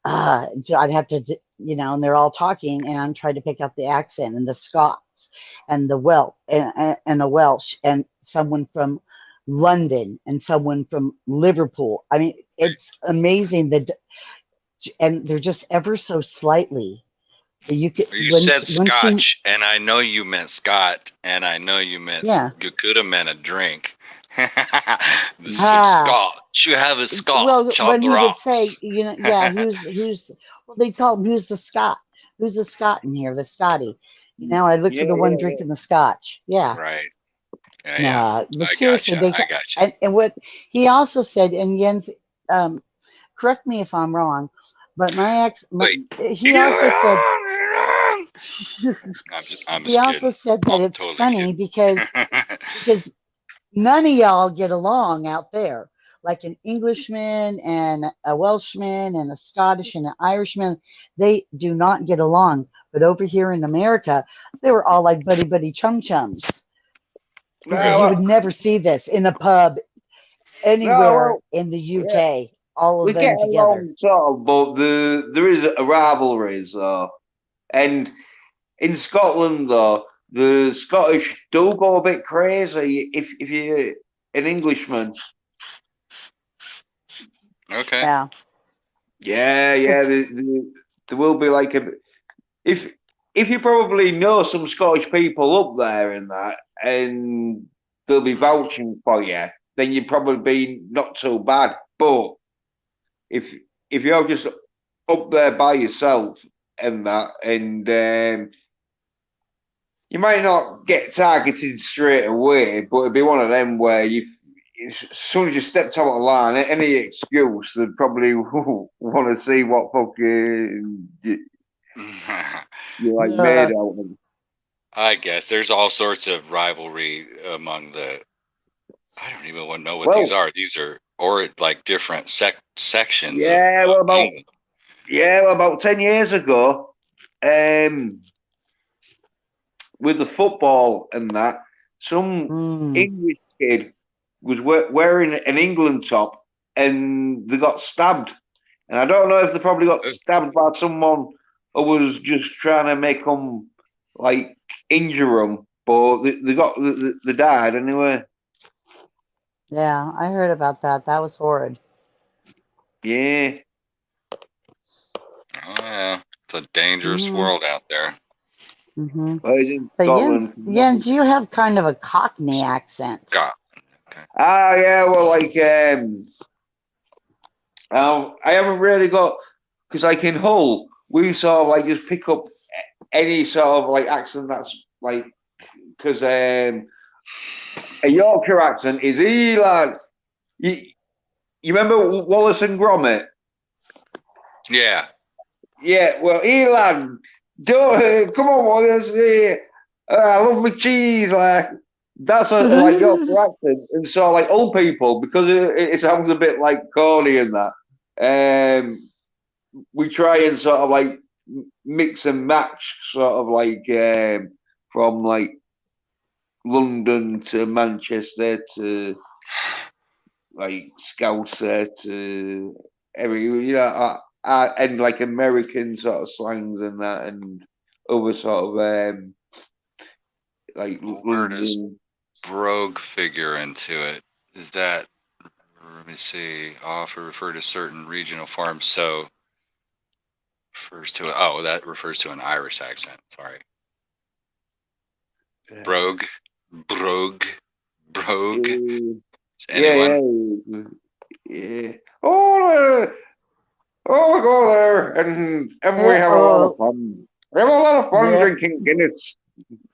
So I'd have to, and they're all talking, and I'm trying to pick up the accent and the Scots and the Welsh and the Welsh and someone from London and someone from Liverpool. I mean, it's amazing and they're just ever so slightly. You could. You said Scotch, and I know you meant Scott, and I know you meant you could have meant a drink. Scotch. You have a Scotch. Well, when he would say, who's well, they call him who's the Scot? Who's the Scot in here? The Scotty. I look for the one drinking the Scotch. Yeah. Right. Yeah, yeah. Nah, but I seriously, gotcha. they I gotcha. and what he also said, and Jens, correct me if I'm wrong, but Wait. he You're also said wrong. You're wrong. I'm he just also kidding. said that I'm it's totally funny kidding. because none of y'all get along out there. Like an Englishman and a Welshman and a Scottish and an Irishman, they do not get along. But over here in America, they were all like buddy buddy chum chums. He said you No, would never see this in a pub no, anywhere well, in the yeah, UK, all of we get them together. along sort of, but there is a rivalry, so. And in Scotland, though, the Scottish do go a bit crazy if you're an Englishman. Okay. Yeah. Yeah, yeah, It's there will be like a if if you probably know some Scottish people up there and that, and they'll be vouching for you, then you'd probably be not so bad. But if if you're just up there by yourself and that, and you might not get targeted straight away, but it'd be one of them where as soon as you stepped out of line, any excuse, they'd probably want to see what fucking you're like made uh, out of. I guess there's all sorts of rivalry among the. I don't even want to know what these Well, are. These are or like different sections yeah, of well, England. 10 years ago, um, with the football and that, some mm, English kid was wearing an England top, and they got stabbed. And I don't know if they probably got stabbed by someone who was just trying to make them like injure them, but they died anyway. yeah, I heard about that. That was horrid. Yeah, Oh yeah, it's a dangerous Hmm. world out there. Hmm. well, he's in But Scotland. Jens, you have kind of a Cockney accent. God. Okay. Ah, yeah, well, like I haven't really got because like in Hull, we sort of like just pick up any sort of like accent that's like because a Yorkshire accent is like you remember Wallace and Gromit? Yeah. Yeah, well, Elon, don't come on, Wallace. I love my cheese. Like that's a like Yorkshire accent, and so like old people because it sounds a bit like corny and that. Um, we try and sort of like mix and match, sort of like from like London to Manchester to like Scouser to every and like American sort of slangs and that and other sort of like Where does London. brogue figure into it? Is that? Let me see. Often refer to certain regional forms. So refers to that refers to an Irish accent. Sorry. Brogue, brogue, brogue. Yeah, Anyone? yeah, yeah. Oh, oh, we go there and we have a lot of Oh, fun. We have a lot of fun yeah. drinking Guinness.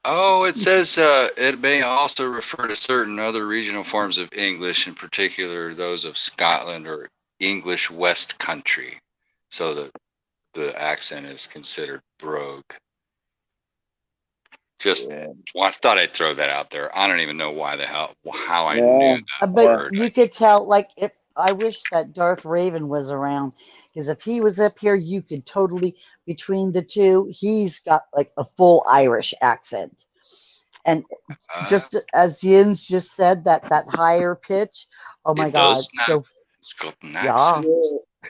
Oh, it says it may also refer to certain other regional forms of English, in particular those of Scotland or English West Country. So the accent is considered brogue. Just Yeah, thought I'd throw that out there. I don't even know why the hell how I yeah, knew that But word. you could tell, like, if I wish that Darth Raven was around, because if he was up here, you could totally, between the two, he's got like a full Irish accent. And just as Jens just said, that higher pitch, oh my It God. does not. So, It's got an yeah. accent.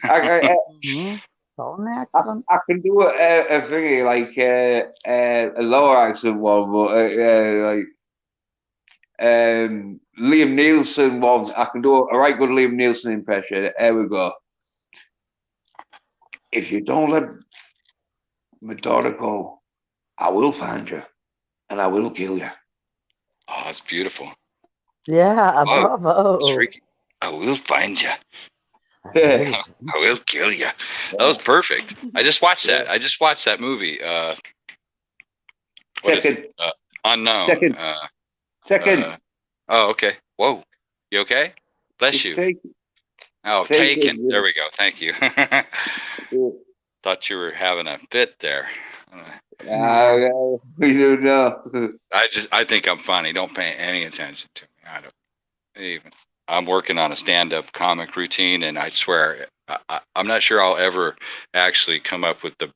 yeah. I, Mhm. Got an I, accent. I can do a thingy like a lower accent one, but like Liam Nielsen one. I can do a right good Liam Nielsen impression. There we go. If you don't let my daughter go, I will find you and I will kill you. Oh, that's beautiful. Yeah, Oh, it's bravo. freaky. I will find you. Yeah. I will kill you. That was perfect. I just watched that. I just watched that movie. What is Second, it? Unknown. second, second. Oh, okay. Whoa. You okay? Bless you. Oh, taken. There we go. Thank you. Thought you were having a fit there. We don't know. I think I'm funny. Don't pay any attention to me. I don't even. I'm working on a stand-up comic routine, and I swear, I'm not sure I'll ever actually come up with the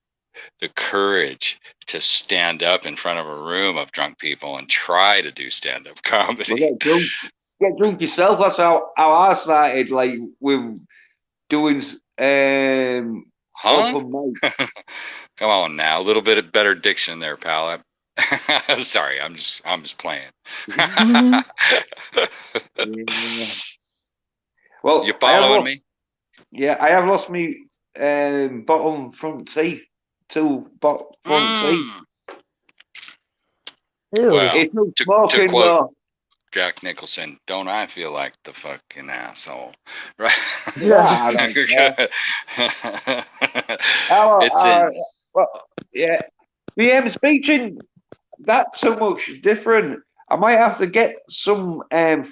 courage to stand up in front of a room of drunk people and try to do stand-up comedy. Well, get drunk yourself. That's how I started. Like with doing Huh? open mic. Come on now, a little bit of better diction there, pal. Sorry, I'm just playing. Yeah. Well, You following me? Yeah, I have lost me bottom front teeth. Two front teeth. Ew. Well, It's no to smoking quote though. Jack Nicholson, don't I feel like the fucking asshole? Right? Yeah, I don't care. It's in. Well, yeah. Yeah, speaking that's so much different. I might have to get some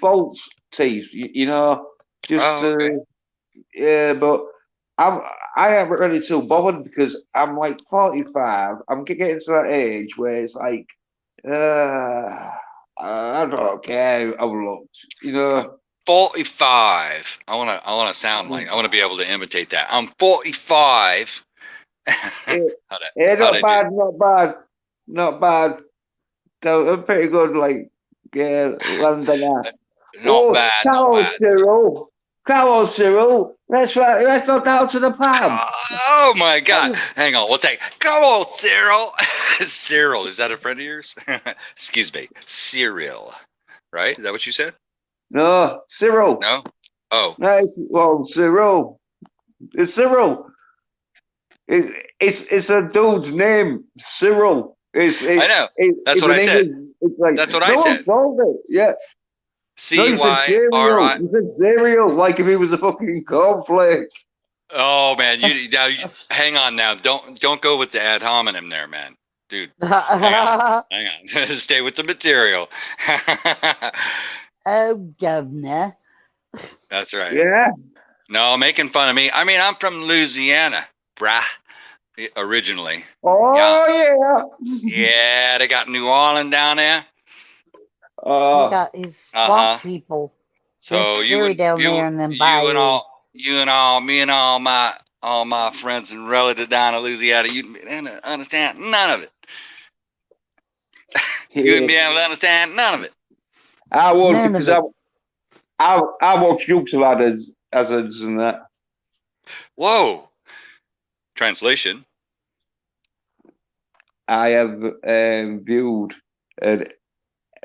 false teeth, you know, just Oh, okay. yeah, but I haven't really too bothered because I'm like 45. I'm getting to that age where it's like, I don't care. I've looked, you know. 45. I wanna sound like I wanna be able to imitate that. I'm 45. Yeah, not bad, not bad, not bad. So pretty good, like yeah, Londoner. Not bad, not bad. Cyril. Come on, Cyril. Let's go down to the pub. Oh my God! Hang on, what's that? Come on, Cyril. Cyril, is that a friend of yours? Excuse me, Cyril. Right? Is that what you said? No, Cyril. No. Oh. No, well, Cyril. It's Cyril. It's a dude's name, Cyril. I know. That's what I said. It's like, that's what I said. Yeah. C-Y-R-I. You said cereal, like if he was a fucking cornflake. Oh man, you hang on now. Don't go with the ad hominem there, man. Dude, hang on. Stay with the material. Oh, governor. That's right. Yeah. No, making fun of me. I mean, I'm from Louisiana, brah. Originally. Oh yeah. Yeah, they got New Orleans down there. He got his swamp people. So you down there in them me and all my friends and relatives down in Louisiana, you didn't understand none of it. You wouldn't be able to understand none of it. I would because I watch jokes about hazards and that. Whoa. Translation. I have viewed a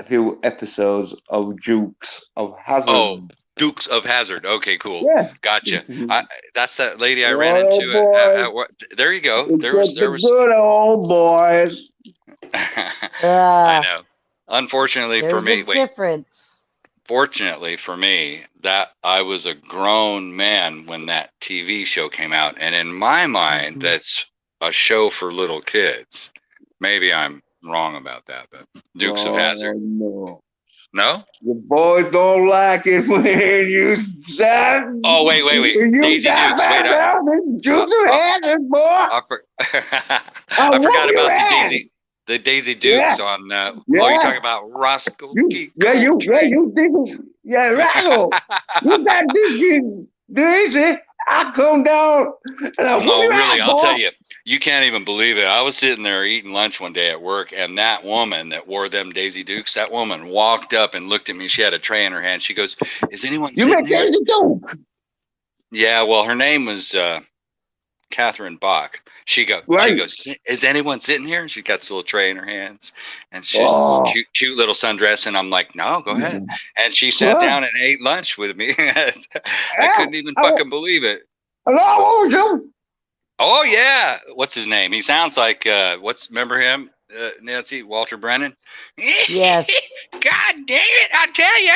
few episodes of Dukes of Hazzard. Oh, Dukes of Hazzard. Okay, cool. Yeah. Gotcha. That's that lady I ran into. There you go. There was good old boys. I know. Unfortunately for me, difference. Fortunately for me, that I was a grown man when that TV show came out, and in my mind, that's a show for little kids. Maybe I'm wrong about that, but Dukes of Hazzard. No. No? The boys don't like it when you stand. Oh, wait. Daisy Dukes. Wait up. Dukes of Hazzard, boy. I forgot about the Daisy Dukes on. You're talking about Roscoe. You think. Yeah, Roscoe. You got Daisy. I come down. No, really, I'll tell you. You can't even believe it. I was sitting there eating lunch one day at work, and that woman that wore them Daisy Dukes, that woman walked up and looked at me. She had a tray in her hand. She goes, "Is anyone sitting here?" Daisy Duke? Yeah, well, her name was Catherine Bach. She goes, "Is anyone sitting here?" And she got this little tray in her hands, and she's cute little sundress. And I'm like, "No, go ahead." And she sat down and ate lunch with me. I couldn't even fucking believe it. Hello, Oh yeah, what's his name? He sounds like remember him, Nancy Walter Brennan? Yes. God damn it! I tell you.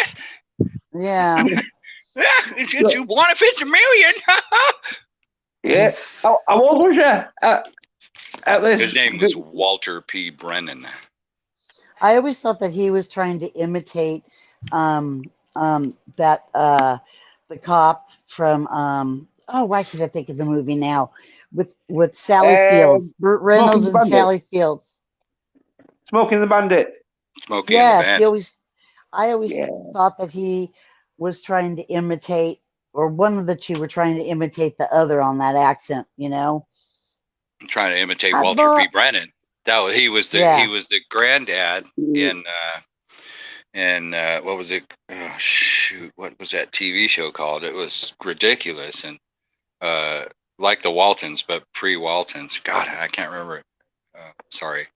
Yeah. It's one if it's a million. Yeah. I was His name was Walter P. Brennan. I always thought that he was trying to imitate that the cop from oh, why should I think of the movie now? With Sally Fields, Burt Smoking Reynolds the and Bandit. Sally Fields. Smoking the Bandit. Smokey and the Yes, Bandit. I always Yeah. thought that he was trying to imitate, or one of the two were trying to imitate the other on that accent, you know? Trying to imitate I Walter P. thought, Brennan. He was yeah. the granddad in what was it? Oh, shoot, what was that TV show called? It was ridiculous and like the Waltons, but pre-Waltons. God, I can't remember it. Sorry,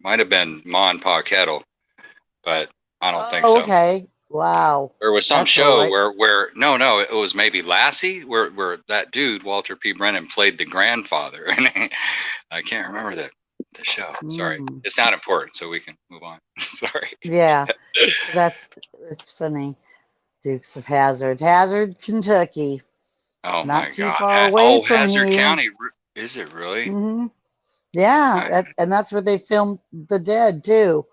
might have been Ma and Pa Kettle, but I don't think Oh, so. okay. Wow. There was some That's all show right. where no, it was maybe Lassie, where that dude Walter P. Brennan played the grandfather, and I can't remember the show. Sorry, Mm. it's not important, so we can move on. Sorry. Yeah, it's funny. Dukes of Hazard, Kentucky, Oh my not too God. far away from Hazard you. County. Is it really? Hmm. Yeah, and that's where they filmed The Dead too.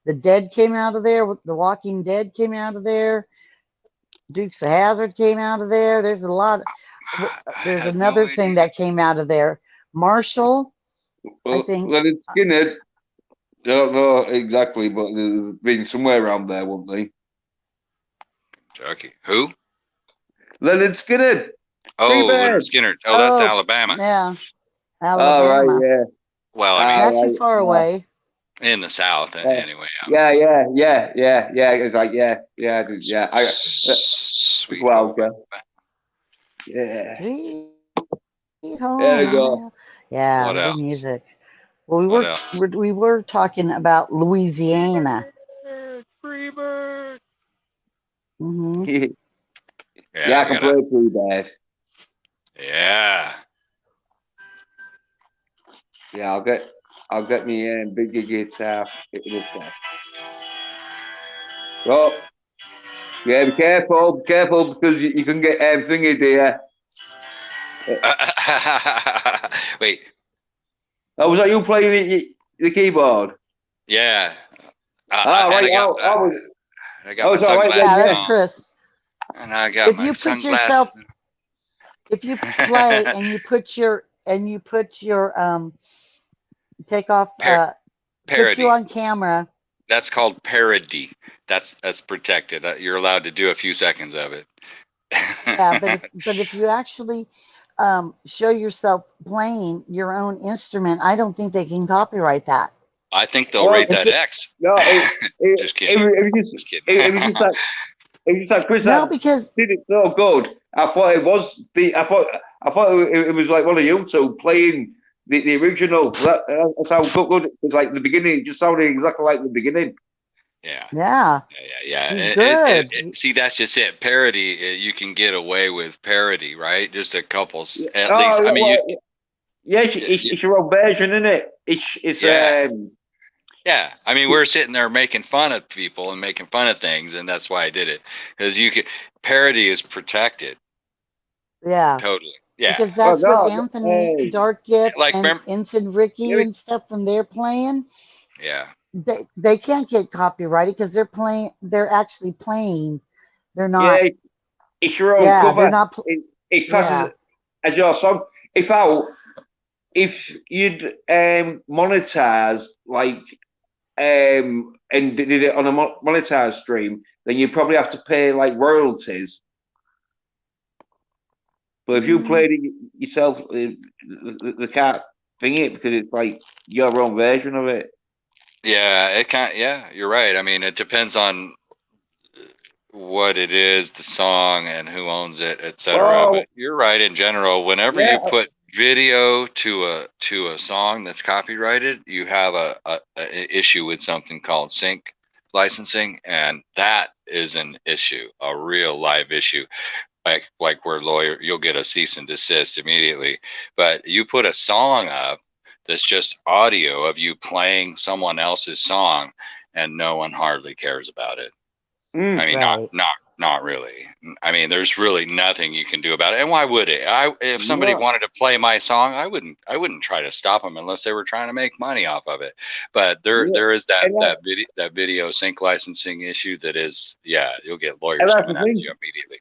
The Dead came out of there. The Walking Dead came out of there. Dukes of Hazard came out of there. There's a lot. I There's had no another thing idea. that came out of there. Marshall, I think. Leonard Skinner. I don't know exactly, but they've been somewhere around there, won't they? Kentucky. Who? Leonard Skinner. Oh, Freebird. Leonard Skinner. Oh, that's Oh, Alabama. Yeah, Oh, right, Alabama. yeah. Well, I mean, Not too far away. in the South, anyway. Yeah. It's like, yeah. Sweet. Well, home. yeah. Sweet home. There we go. Yeah, What good else? music. Well, What else? we were talking about Louisiana. Freebird. Hmm. Yeah, I can play Freebird. Yeah. Yeah, I'll get me bigger guitar. Oh, yeah, be careful because you can get thingy, dear. Wait. Oh, was that you playing the keyboard? Yeah. Right. I got my it's all right, sunglasses Yeah, yeah. that's on, Chris. and I got If my you put sunglasses. yourself, if you play and you put your take off put Parody. you on camera. That's called parody. That's protected. You're allowed to do a few seconds of it. Yeah, but if you actually show yourself playing your own instrument, I don't think they can copyright that. I think they'll rate that it's- X. No, Just kidding. Just kidding. It was like Chris No, because did it so good. I thought it was I thought it was like one of you two playing the original. That's how good it was. Like the beginning, it just sounded exactly like the beginning. Yeah. He's good. See, that's just it. Parody, you can get away with parody, right? Just a couple, at Oh, least. I mean, it's your own version, isn't it? It's Yeah. Yeah, I mean, we're sitting there making fun of people and making fun of things, and that's why I did it, because parody is protected. Yeah. Totally. Yeah. Because that's what Anthony Darkett Like, and remember- Ensign Ricky and stuff when they're playing, Yeah. they can't get copyrighted because they're actually playing. They're not. Yeah, it's your own Yeah, cover. they're not. It passes as your song. If you'd monetize like and did it on a monetized stream, then you probably have to pay like royalties. But if you played it yourself, they can't thing it because it's like your own version of it. Yeah, it can't. Yeah, you're right. I mean, it depends on what it is, the song, and who owns it, etc. Well, but you're right. In general, whenever you put video to a song that's copyrighted, you have a issue with something called sync licensing, and that is an issue, a real live issue. Like where you'll get a cease and desist immediately. But you put a song up that's just audio of you playing someone else's song, and no one hardly cares about it. I mean, Right. Not really. I mean, there's really nothing you can do about it. And why would it? If somebody Yeah. wanted to play my song, I wouldn't try to stop them unless they were trying to make money off of it. But Yeah. there is And that video sync licensing issue that is, yeah, you'll get And lawyers that's coming the after thing. you immediately.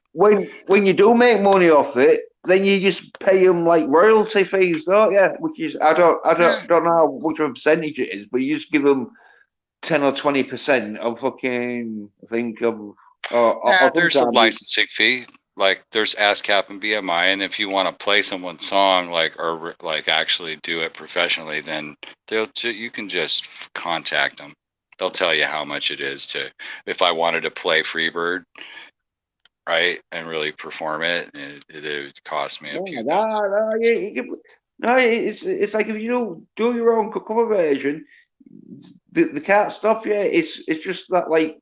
When you do make money off it, then you just pay them like royalty fees, don't you? Which is I don't know how much of a percentage it is, but you just give them 10 or 20% of fucking I think of There's a sometimes licensing fee. Like there's ASCAP and BMI, and if you want to play someone's song, or actually do it professionally, then you can just contact them. They'll tell you how much it is to. If I wanted to play Freebird, right, and really perform it, it would cost me a few thousand. no, it's like if you do your own cover version, they can't stop you. It's just that like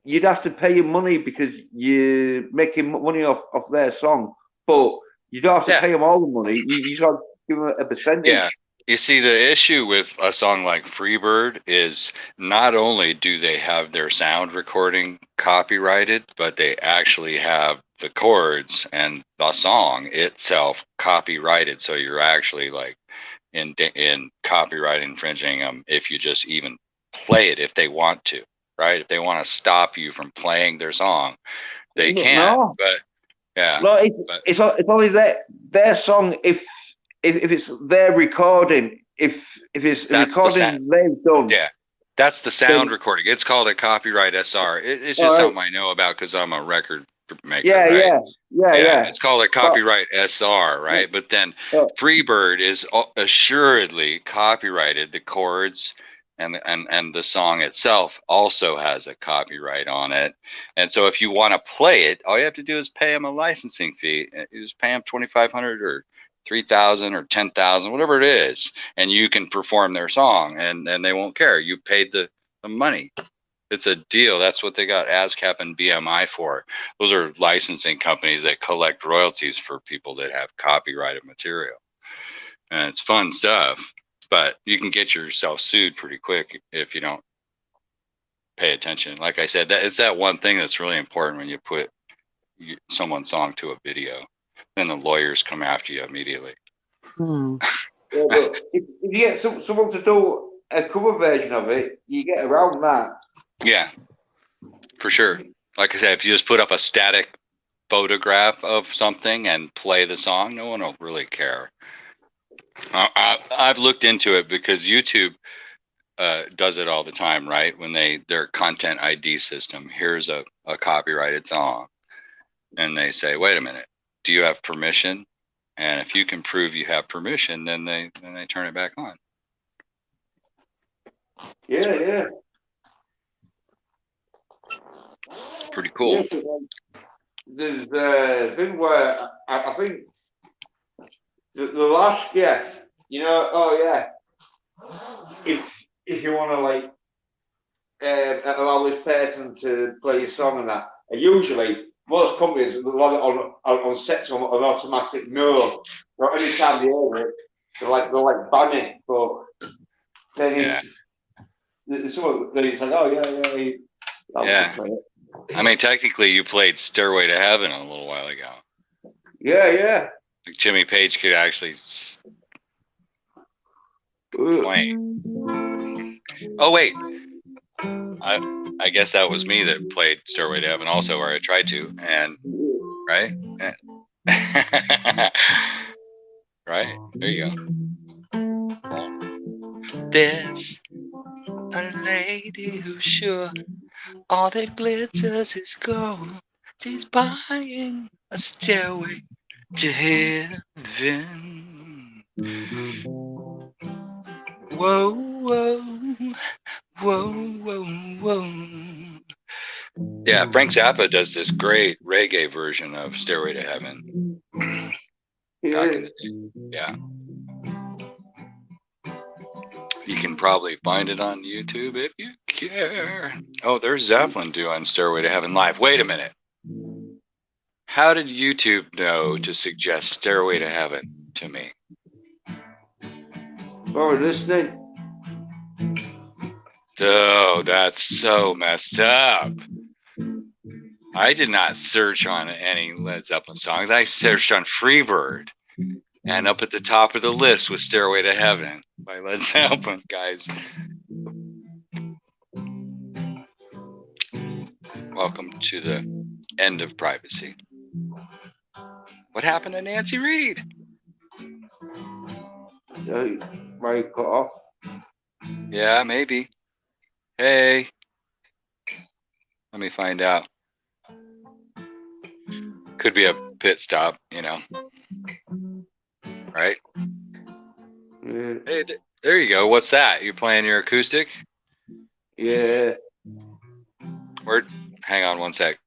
you'd have to pay your money because you're making money off their song, but you don't have to pay them all the money. You just have to give them a percentage. Yeah. You see, the issue with a song like Freebird is not only do they have their sound recording copyrighted, but they actually have the chords and the song itself copyrighted. So you're actually like in copyright infringing them if you just even play it if they want to, right? If they want to stop you from playing their song, they can. No. But yeah, no, it's only their song if it's their recording. If it's a recording they've done. Yeah. That's the sound recording. It's called a copyright SR. It's just something I know about because I'm a record maker. Yeah. It's called a copyright SR, right? But then Freebird is assuredly copyrighted. The chords and the song itself also has a copyright on it. And so if you want to play it, all you have to do is pay them a licensing fee. You just pay them $2,500 or $3,000 or $10,000, whatever it is, and you can perform their song, and they won't care. You paid the money. It's a deal. That's what they got ASCAP and BMI for. Those are licensing companies that collect royalties for people that have copyrighted material, and it's fun stuff. But you can get yourself sued pretty quick if you don't pay attention. Like I said, it's that one thing that's really important when you put someone's song to a video. Then the lawyers come after you immediately. Yeah, but if you get someone to do a cover version of it, you get around that. Yeah, for sure. Like I said, if you just put up a static photograph of something and play the song, no one will really care. I've looked into it because YouTube does it all the time, right? When their content ID system, here's a copyrighted song, and they say, wait a minute, do you have permission? And if you can prove you have permission, then they turn it back on. Yeah. Pretty cool. Yeah, there's a thing where I think the last if you want to like allow this person to play your song and that, usually most companies log it on set on automatic no. So anytime they hear it, they'll ban it. But then it's like, oh yeah. I mean, technically, you played "Stairway to Heaven" a little while ago. Yeah. Like Jimmy Page could actually play. Oh wait, I guess that was me that played "Stairway to Heaven" also, or I tried to, and right, right there you go. There's a lady who's sure all that glitters is gold. She's buying a stairway to heaven. Whoa, whoa, whoa, whoa, whoa. Yeah, Frank Zappa does this great reggae version of Stairway to Heaven. Back in the day. Yeah. You can probably find it on YouTube if you care. Oh, there's Zeppelin doing Stairway to Heaven live. Wait a minute. How did YouTube know to suggest Stairway to Heaven to me? Oh, listening. Oh, that's so messed up. I did not search on any Led Zeppelin songs. I searched on Freebird, and up at the top of the list was "Stairway to Heaven" by Led Zeppelin, guys. Welcome to the end of privacy. What happened to Nancy Reed? Right, cut off. Yeah, maybe. Hey, let me find out. Could be a pit stop, you know. Right? Yeah. Hey, there you go. What's that? You playing your acoustic? Yeah. Where? Hang on one sec.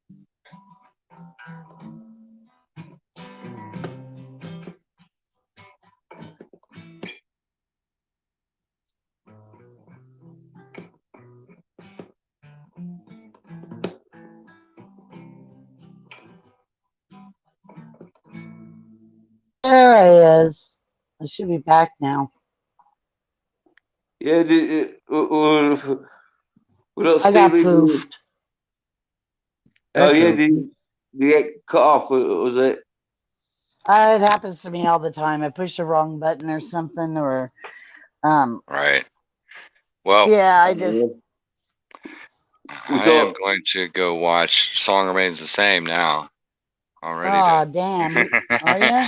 There he is. I should be back now. Yeah. We don't I got Stevie. poofed. Oh yeah, Echo. did you get cut off? Was it? It happens to me all the time. I push the wrong button or something, or Right. Well, yeah, I just I am going to go watch Song Remains the Same now. I'm ready oh to. damn. Are you?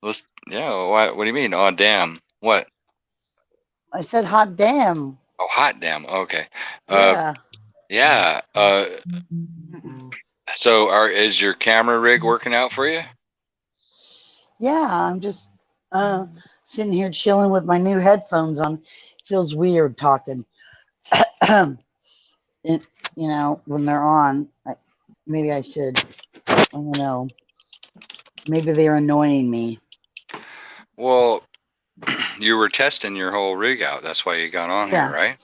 Let's. Yeah. What do you mean? Oh damn. What? I said hot damn. Oh, hot damn. Okay. Yeah. Yeah. So, is your camera rig working out for you? Yeah, I'm just sitting here chilling with my new headphones on. It feels weird talking. It, you know, when they're on. Maybe I should. I don't know. Maybe they're annoying me. Well, you were testing your whole rig out. That's why you got on Yeah. here, right?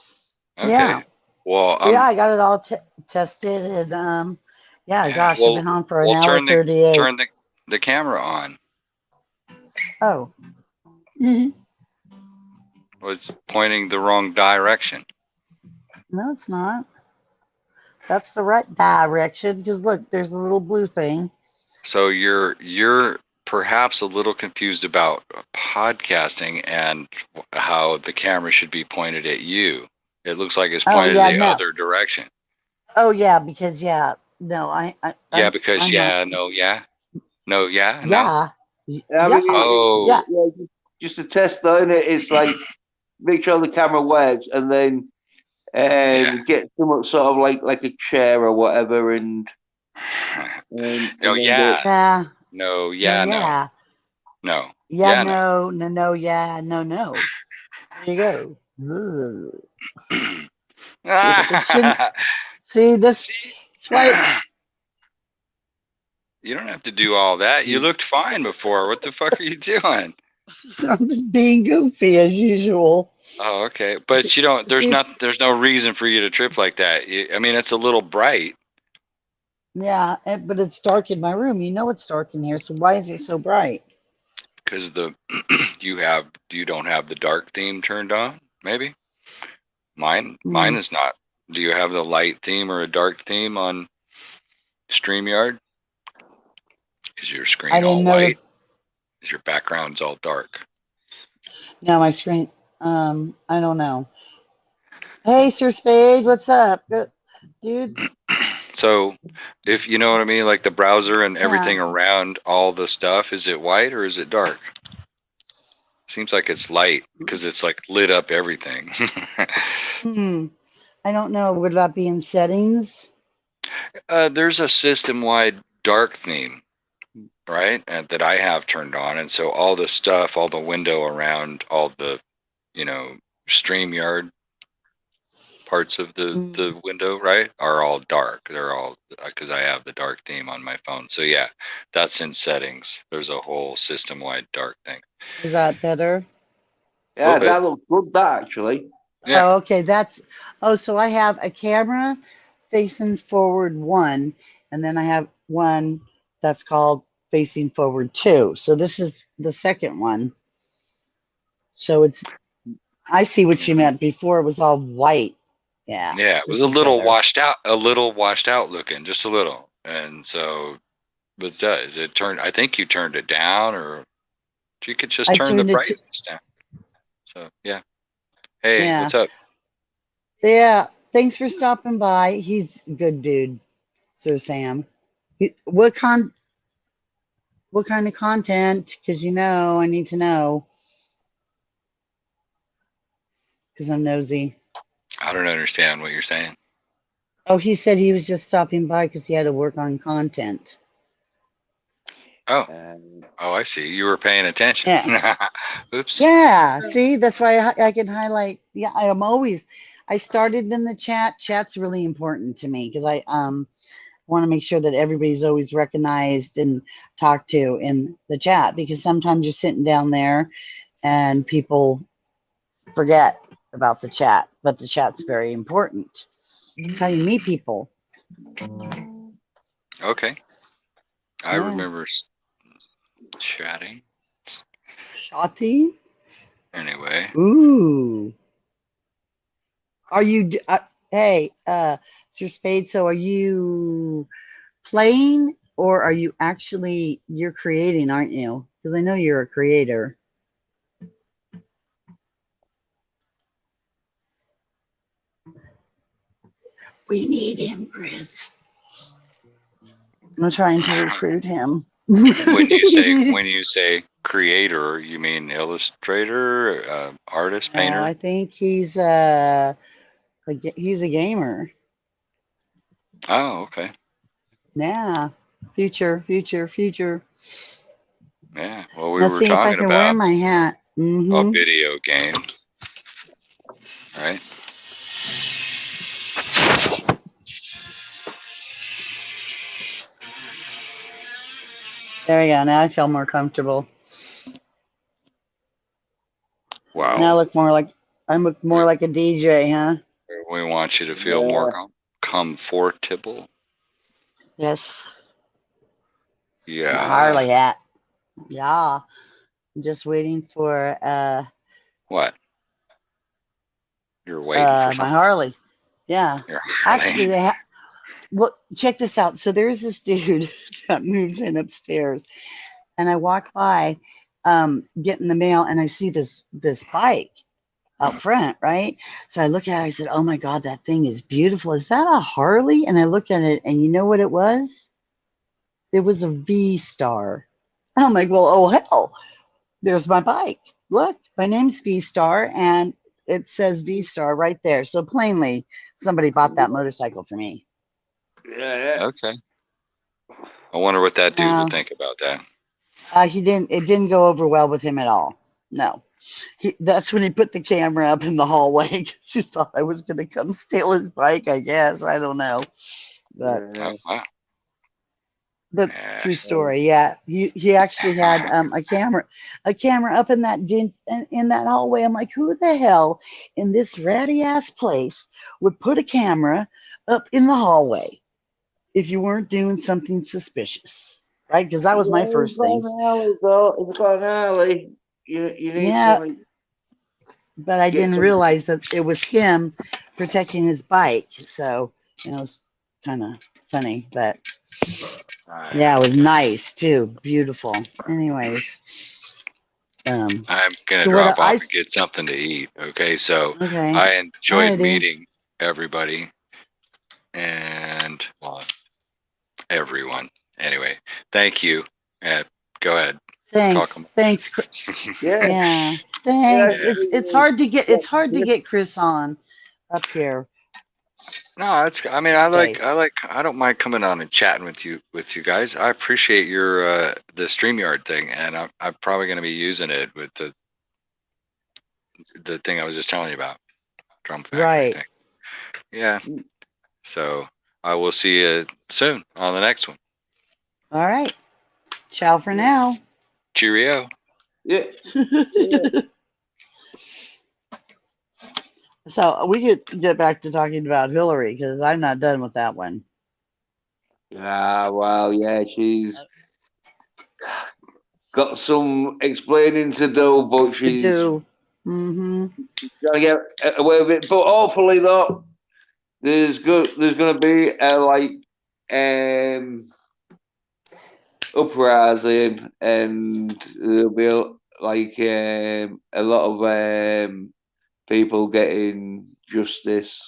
Okay. Yeah. Well, Yeah, I got it all tested and yeah, gosh, I've been on for an hour turn 38. the camera on. Oh. Was pointing the wrong direction. No, it's not. That's the right direction because look, there's a little blue thing. So you're perhaps a little confused about podcasting and how the camera should be pointed at you. It looks like it's pointed the other direction. Oh yeah, because no, because I'm no, yeah. No, yeah, no. Yeah. I mean, Oh. yeah, just a test though, innit? It's like make sure the camera works and then get some sort of like a chair or whatever and no, yeah. Yeah. No, yeah, no. No. Yeah, no. No, yeah, no. There you go. See this? It's why. You don't have to do all that. You looked fine before. What the fuck are you doing? I'm just being goofy as usual. Oh, okay. But you don't. There's no reason for you to trip like that. I mean, it's a little bright. Yeah, but it's dark in my room. You know it's dark in here, so why is it so bright? Because you don't have the dark theme turned on. Maybe mine is not. Do you have the light theme or a dark theme on StreamYard? Is your screen all white? Is your background's all dark? No, my screen. I don't know. Hey, Sir Spade, what's up, dude? So, if you know what I mean, like the browser and everything around all the stuff, is it white or is it dark? Seems like it's light because it's like lit up everything. I don't know. Would that be in settings? There's a system-wide dark theme, right? And that I have turned on, and so all the stuff, all the window around, all the, StreamYard parts of the window, right, are all dark. They're all because I have the dark theme on my phone. So yeah, that's in settings. There's a whole system-wide dark thing. Is that better? Yeah, that looks good. That actually. Yeah. Oh, okay. So I have a camera facing forward 1, and then I have one that's called facing forward 2. So this is the second one. So I see what you meant. Before it was all white. Yeah. Yeah, it was a little washed out looking, just a little. And so, but does it turn? I think you turned it down, or you could just I turn the turned it to, brightness down. So yeah. Hey, yeah. what's up? Yeah. Thanks for stopping by. He's a good dude, Sir Sam. What kind of content? Because I need to know. Because I'm nosy. I don't understand what you're saying. Oh, he said he was just stopping by because he had to work on content. Oh, Um, oh, I see. You were paying attention. Yeah. Oops. Yeah. See, that's why I can highlight. Yeah, I started in the chat. Chat's really important to me because I want to make sure that everybody's always recognized and talked to in the chat because sometimes you're sitting down there and people forget about the chat, but the chat's very important. It's how you meet people. Okay. I Yeah. remember chatting. Shotty. Anyway, Ooh. Are you? Hey, Sir Spade. So, are you playing, or are you actually you're creating? Aren't you? Because I know you're a creator. We need him, Chris. I'm trying to recruit him. when you say creator, you mean illustrator, artist, No, painter? I think he's he's a gamer. Oh, okay. Yeah, future. Yeah. Well, we Let's were see if I talking can wear about my hat. a video game, right? There we go. Now I feel more comfortable. Now Wow. I look We more like a DJ, huh? we want you to feel more yeah. comfortable. Yes. My Yeah. Harley hat. Yeah. I'm just waiting for What? You're waiting for my something. Harley. Yeah. You're Actually, Harley. they have. Well, check this out. So there's this dude that moves in upstairs, and I walk by, getting the mail, and I see this bike out front, right? So I look at it. I said, "Oh my God, that thing is beautiful. Is that a Harley?" And I look at it, and you know what it was? It was a V Star. And I'm like, "Well, oh hell, there's my bike. Look, my name's V Star, and it says V Star right there. So plainly, somebody bought that motorcycle for me." Yeah. Okay. I wonder what that dude would No, think about that. he didn't. It didn't go over well with him at all. No. That's when he put the camera up in the hallway because he thought I was going to come steal his bike. I guess I don't know, but Oh, wow. but Yeah. true story. Yeah, he actually had a camera up in in that hallway. I'm like, who the hell in this ratty ass place would put a camera up in the hallway if you weren't doing something suspicious, right? Because that was my first thing. If you've got an alley, you need Yeah, to but I get didn't some. realize that it was him protecting his bike. So it's kind of funny, but yeah, it was nice too, beautiful. Anyways, I'm gonna so what drop I off and get something to eat. Okay, so okay, I enjoyed alrighty, meeting everybody and well, everyone. Anyway, thank you. And go ahead, talk. thanks, Yeah. yeah, Yeah. thanks. It's hard to get Chris on up here. No, it's. I mean, Face. I don't mind coming on and chatting with you guys. I appreciate your the StreamYard thing, and I'm probably going to be using it with the thing I was just telling you about, Drum Factory Right. thing. Yeah. So I will see you soon on the next one. All right. Ciao for now. Cheerio. Yeah. So we could get back to talking about Hillary because I'm not done with that one. Well, yeah, she's got some explaining to do, but To she's do. Mm-hmm. trying to get away with it. But hopefully, though, there's going to be like uprising, and there'll be like a lot of people getting justice.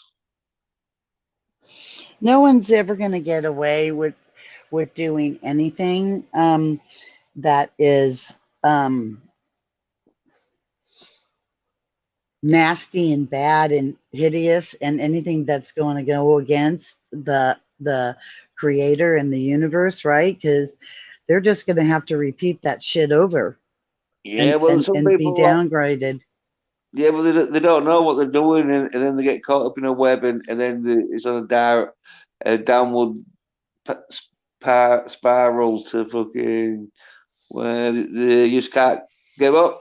No one's ever going to get away with doing anything that is nasty and bad and hideous, and anything that's going to go against the creator and the universe, right? Because they're just going to have to repeat that shit over Yeah, well, some and be people like, downgraded. yeah, well, they don't know what they're doing, and then they get caught up in a web, and then it's on a downward spiral to fucking where they just can't give up.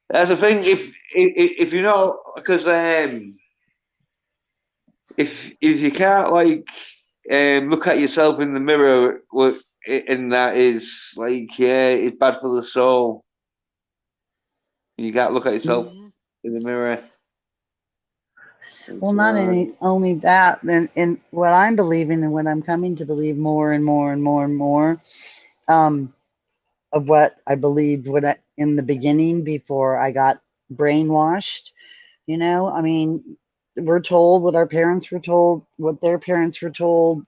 That's the thing. If you know, because if you can't like look at yourself in the mirror, and that is like, yeah, it's bad for the soul. You can't look at yourself in the mirror. Well, not only that, and what I'm believing and what I'm coming to believe more and more and more and more, of what I believed in the beginning before I got brainwashed. You know, I mean, we're told what our parents were told, what their parents were told,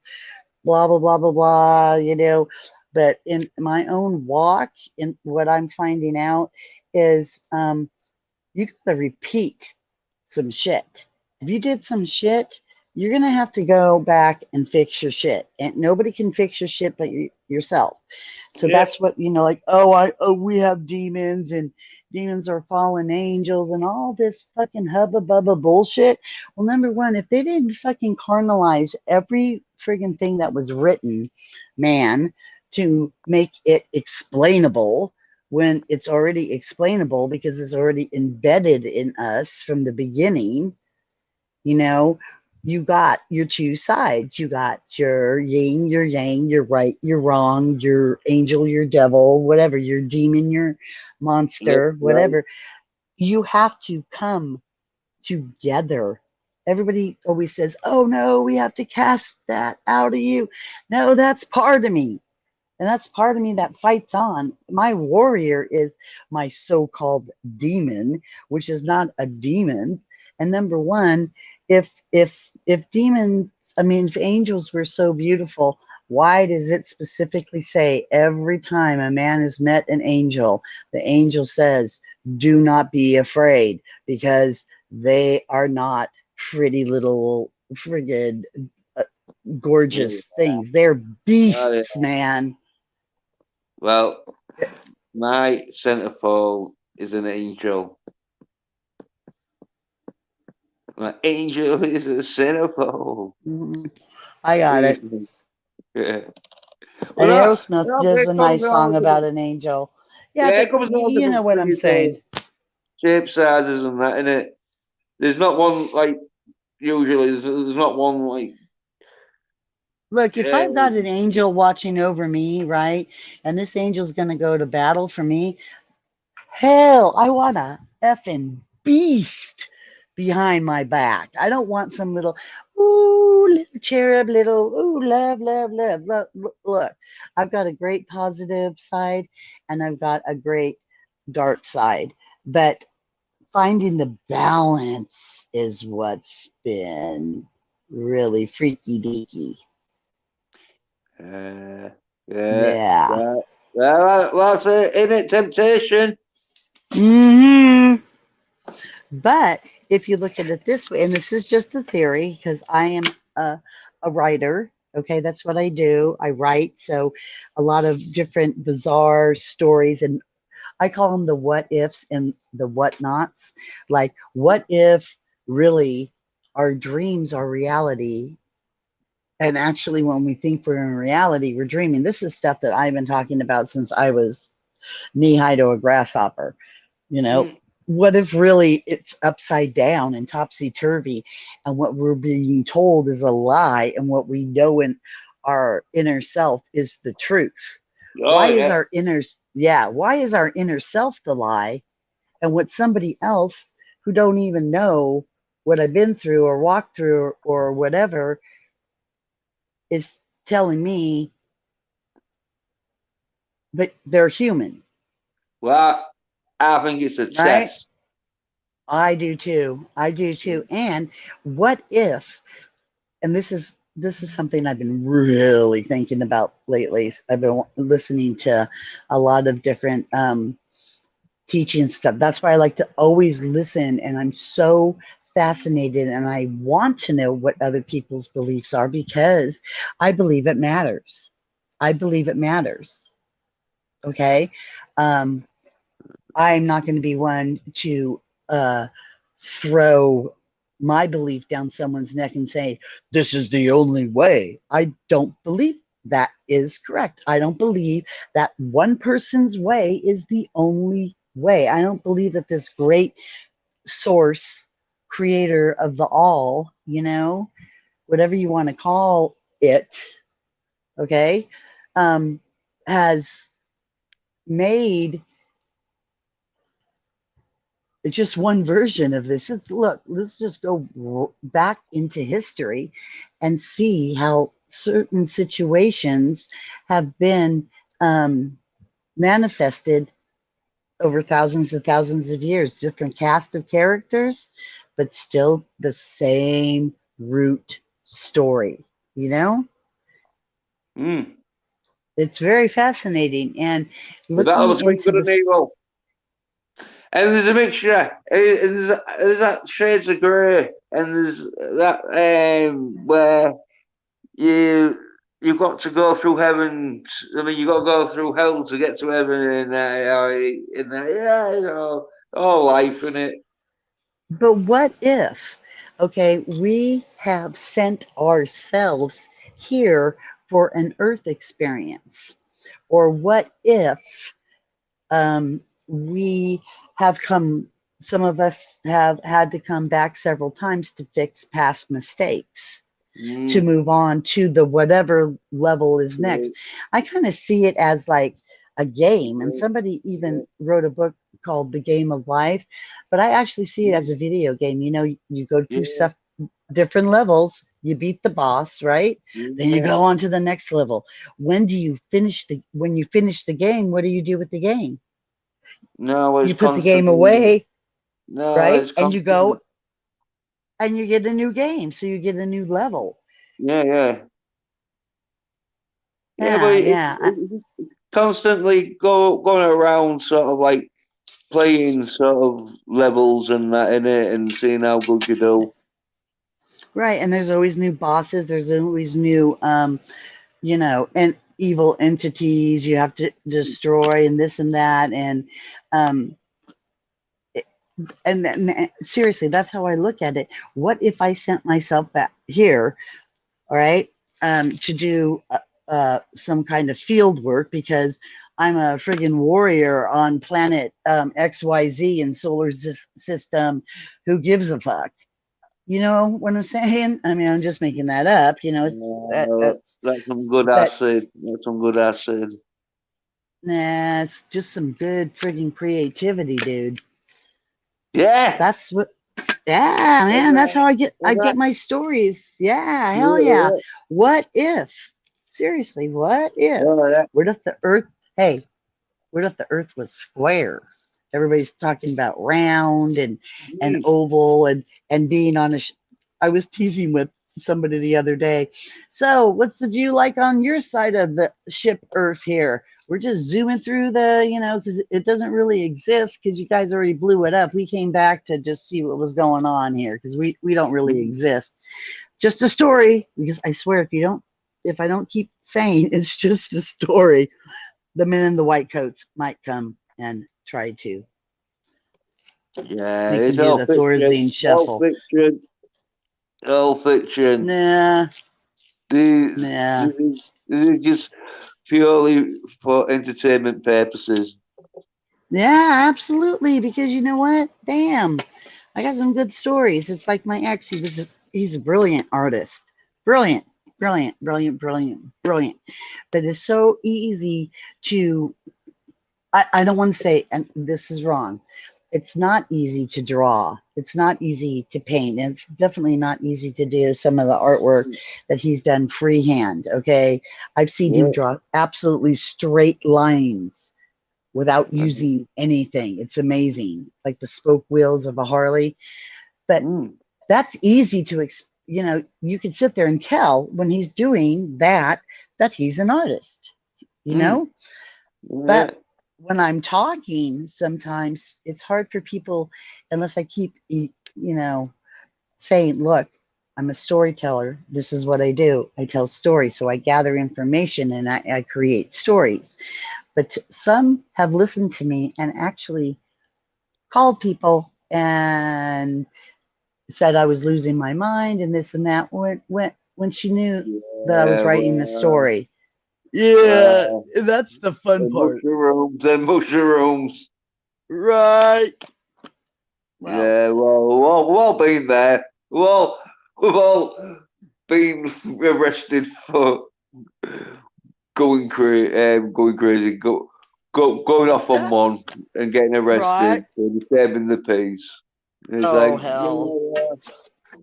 blah blah blah blah blah. You know, but in my own walk, in what I'm finding out is, you gotta repeat some shit. If you did some shit, you're gonna have to go back and fix your shit, and nobody can fix your shit but yourself. So Yeah. that's what, like, we have demons, and demons are fallen angels and all this fucking hubba bubba bullshit. Well, number one, if they didn't fucking carnalize every friggin' thing that was written, man, to make it explainable, when it's already explainable because it's already embedded in us from the beginning. You know, you got your two sides. You got your yin, your yang, your right, your wrong, your angel, your devil, whatever, your demon, your monster, whatever. You have to come together. Everybody always says, oh no, we have to cast that out of you. No, that's part of me. And that's part of me that fights on. My warrior is my so-called demon, which is not a demon. And number one, if demons, I mean, if angels were so beautiful, why does it specifically say every time a man has met an angel, the angel says, do not be afraid, because they are not pretty little friggin' gorgeous things. They're beasts, man. Well, my centerfold is an angel. My angel is a centerfold. I got it. Yeah. And Well, Aerosmith does a nice song about an angel. Yeah, yeah, but it comes down you know what I'm saying. shape sizes and that, innit? There's not one like usually. There's not one like. Look, if I've got an angel watching over me, right, and this angel's going to go to battle for me, hell, I want a effing beast behind my back. I don't want some little, ooh, little cherub, little, ooh, love, love, love. Look, I've got a great positive side and I've got a great dark side. But finding the balance is what's been really freaky deaky. Yeah. Yeah. That's it, innit? Temptation. But if you look at it this way, and this is just a theory because I am a writer, okay, that's what I do. I write, so a lot of different bizarre stories, and I call them the what ifs and the whatnots. Like, what if really our dreams are reality? And actually, when we think we're in reality, we're dreaming. This is stuff that I've been talking about since I was knee high to a grasshopper. You know, what if really it's upside down and topsy turvy, and what we're being told is a lie, and what we know in our inner self is the truth? Why is our inner self the lie, and what somebody else who don't even know what I've been through or walked through or whatever is telling me, but they're human, Well, I think it's a right? test. I do too. I do too. And what if, and this is something I've been really thinking about lately. I've been listening to a lot of different teaching stuff. That's why I like to always listen, and I'm so fascinated and I want to know what other people's beliefs are because I believe it matters. I believe it matters. Okay. Um, I'm not going to be one to uh, throw my belief down someone's neck and say, this is the only way. I don't believe that is correct. I don't believe that one person's way is the only way. I don't believe that this great source, creator of the all, whatever you want to call it, okay, has made it's just one version of this. Look, let's just go back into history and see how certain situations have been manifested over thousands and thousands of years. Different cast of characters, but still the same root story, you know? Mm. It's very fascinating. And The battle looking between into good and this, evil. And there's a mixture. And there's that shades of grey, and there's that where you've got to go through heaven. I mean, you got to go through hell to get to heaven, and yeah, all life in it. but what if, okay, we have sent ourselves here for an earth experience? Or what if we have come, some of us have had to come back several times to fix past mistakes, to Mm. move on to the whatever level is next. I kind of see it as like a game, and somebody even wrote a book called The Game of Life, but I actually see it as a video game. You go through Yeah, stuff, different levels, you beat the boss, right? Then you yeah. go on to the next level. When you finish the game, what do you do with the game? No, You it's put the game constantly. away, No, right? it's And you constantly. go and you get a new game, so you get a new level. Yeah, yeah, yeah. But Yeah, yeah. it's constantly going around, sort of like playing sort of levels and that in it, and seeing how good you do. Right, and there's always new bosses. There's always new, and evil entities you have to destroy, and this and that, um, and seriously, that's how I look at it. What if I sent myself back here, all right, to do some kind of field work because I'm a friggin' warrior on planet XYZ in solar system. Who gives a fuck? You know what I'm saying? I mean, I'm just making that up. It's That's some good acid. that's That's some good acid. nah, it's just some good friggin' creativity, dude. Yeah. That's what. Yeah, man, that's how I Yeah. get my stories. Yeah, hell yeah. Yeah. What if? Seriously, what if? Yeah. What if the Earth? Hey, what if the Earth was square? Everybody's talking about round and Mm. oval and being on a. I was teasing with somebody the other day. So, what's the view like on your side of the ship Earth here? We're just zooming through because it doesn't really exist because you guys already blew it up. We came back to just see what was going on here because we don't really exist. Just a story. Because I swear, if I don't keep saying it's just a story, the men in the white coats might come and try to Yeah. make me It's do all the fiction. Thorazine All shuffle. fiction. All fiction. Nah, These, nah. this is just purely for entertainment purposes. Yeah, absolutely. Because you know what? Damn, I got some good stories. It's like my ex. He's a brilliant artist. Brilliant, brilliant, brilliant, brilliant, brilliant. But it's so easy to. I don't want to say, and this is wrong. it's not easy to draw. It's not easy to paint. And it's definitely not easy to do some of the artwork that he's done freehand. Okay. I've seen him Yeah. draw absolutely straight lines without Mhm. using anything. It's amazing. Like the spoke wheels of a Harley. But Mm. that's easy to, you know, you can sit there and tell when he's doing that, that he's an artist, you know? Yeah. But when I'm talking, sometimes it's hard for people unless I keep, you know, saying, look, I'm a storyteller. This is what I do. I tell stories. So I gather information and I create stories. But some have listened to me and actually called people and said I was losing my mind and this and that when she knew that I was Yeah. writing the Well, story. Yeah, well, that's the fun the part. mushrooms, the mushrooms. Right. Well, Yeah, well, we've all been there. We've all been arrested for going crazy, going off on yeah, one and getting right. arrested for disturbing the peace. It's Oh like, hell.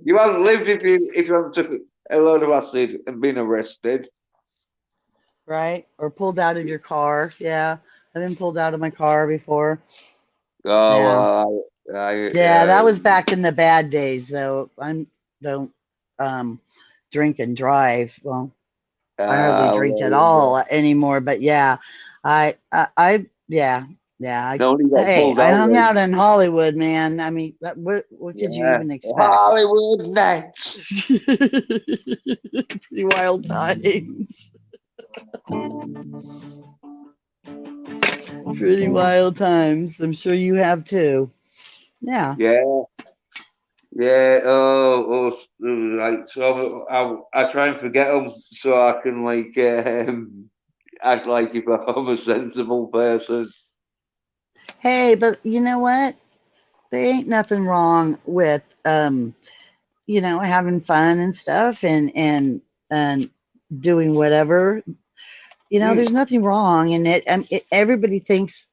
you haven't lived if you haven't took a load of acid and been arrested. Right? Or pulled out of your car. Yeah. I've been pulled out of my car before. Yeah. Oh, Yeah, that was back in the bad days though. I don't um drink and drive. Well, I hardly drink at well, all anymore, but yeah. Yeah. Yeah, no, you got hey, pulled I out. hung out in Hollywood, man. I mean, what could you Yeah, even expect? Hollywood nights. Pretty wild times. Pretty wild times. I'm sure you have too. Yeah. Yeah, yeah. Like so, I try and forget them so I can like act like if I'm a sensible person. Hey, but you know what? There ain't nothing wrong with you know, having fun and stuff and doing whatever. You know, Mm, there's nothing wrong in it. Everybody thinks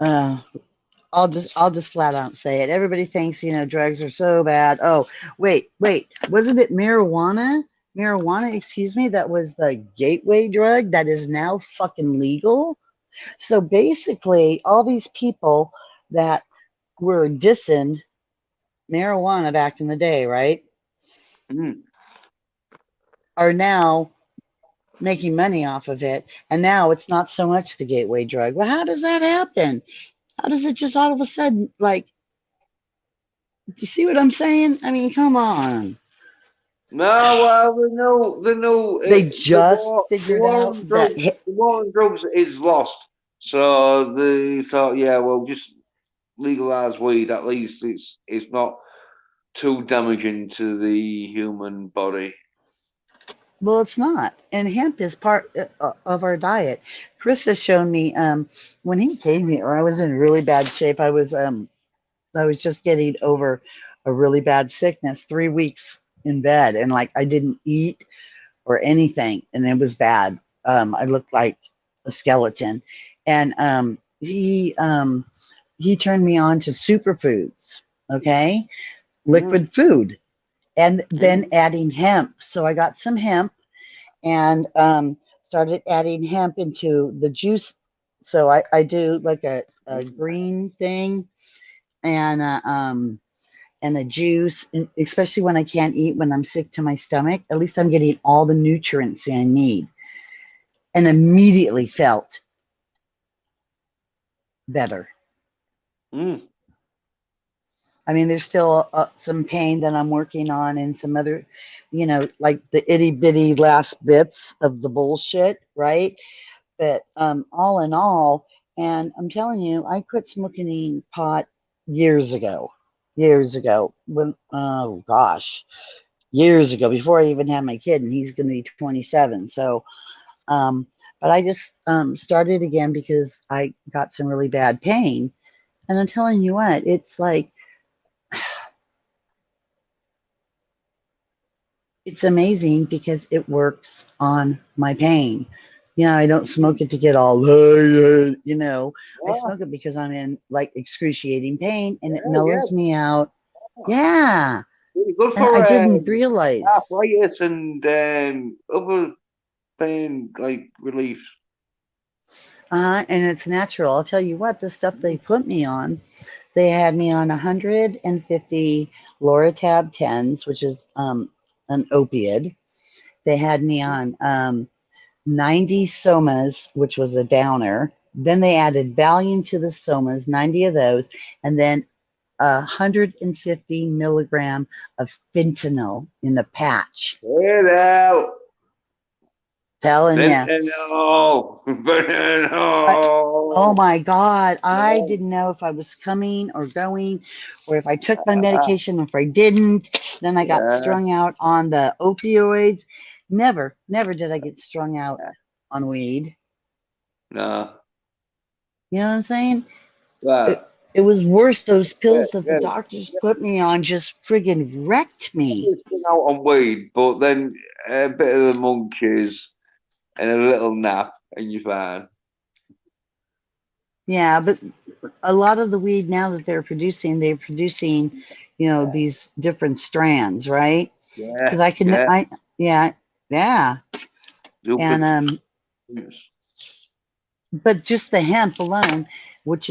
uh I'll just flat out say it. Everybody thinks, you know, drugs are so bad. Oh, wait. Wasn't it marijuana? Marijuana, excuse me, that was the gateway drug that is now fucking legal. So basically, all these people that were dissing marijuana back in the day, right, mm. are now making money off of it. And now it's not so much the gateway drug. Well, how does that happen? How does it just all of a sudden, like, do you see what I'm saying? I mean, come on. No, well, the no, They just the figured war out on that, drugs, the war on drugs is lost. So they thought, yeah, well, just legalize weed. At least it's not too damaging to the human body. well, it's not. And hemp is part of our diet. Chris has shown me when he came here, I was in really bad shape. I was just getting over a really bad sickness, 3 weeks in bed, and like I didn't eat or anything, and it was bad. I looked like a skeleton, and he turned me on to superfoods, okay, Mm, liquid food, and then mm, adding hemp. So I got some hemp and started adding hemp into the juice. So I do like a green thing and and a juice, and especially when I can't eat, when I'm sick to my stomach, at least I'm getting all the nutrients I need and immediately felt better. mm, I mean, there's still some pain that I'm working on and some other, you know, like the itty bitty last bits of the bullshit, right? But all in all, and I'm telling you, I quit smoking pot years ago. Years ago, when oh gosh, years ago, before I even had my kid, and he's going to be 27. So, um, but I just started again because I got some really bad pain, and I'm telling you what, it's like it's amazing because it works on my pain. I don't smoke it to get all, I Yeah, smoke it because I'm in like excruciating pain and it yeah. mellows me out. Yeah. Really good And I for didn't realize. arthritis and other pain like relief. And it's natural. I'll tell you what, the stuff they put me on, they had me on 150 Loratab 10s, which is an opiate. They had me on 90 somas, which was a downer. Then they added Valium to the somas, 90 of those, and then 150 milligram of fentanyl in the patch. Fentanyl, Telling you. fentanyl, Oh fentanyl. my God. I Yeah. didn't know if I was coming or going, or if I took my medication, if I didn't. Then I got Yeah. strung out on the opioids. Never did I get strung out on weed. No. You know what I'm saying? It, Well, it was worse. Those yeah, pills that the yeah. doctors put me on just friggin' wrecked me. It's been out on weed, but then a bit of the monkeys and a little nap, and you're fine. Yeah, but a lot of the weed now that they're producing, these different strands, right? Because Yeah, I can, yeah. yeah, yeah. Super. And but just the hemp alone, which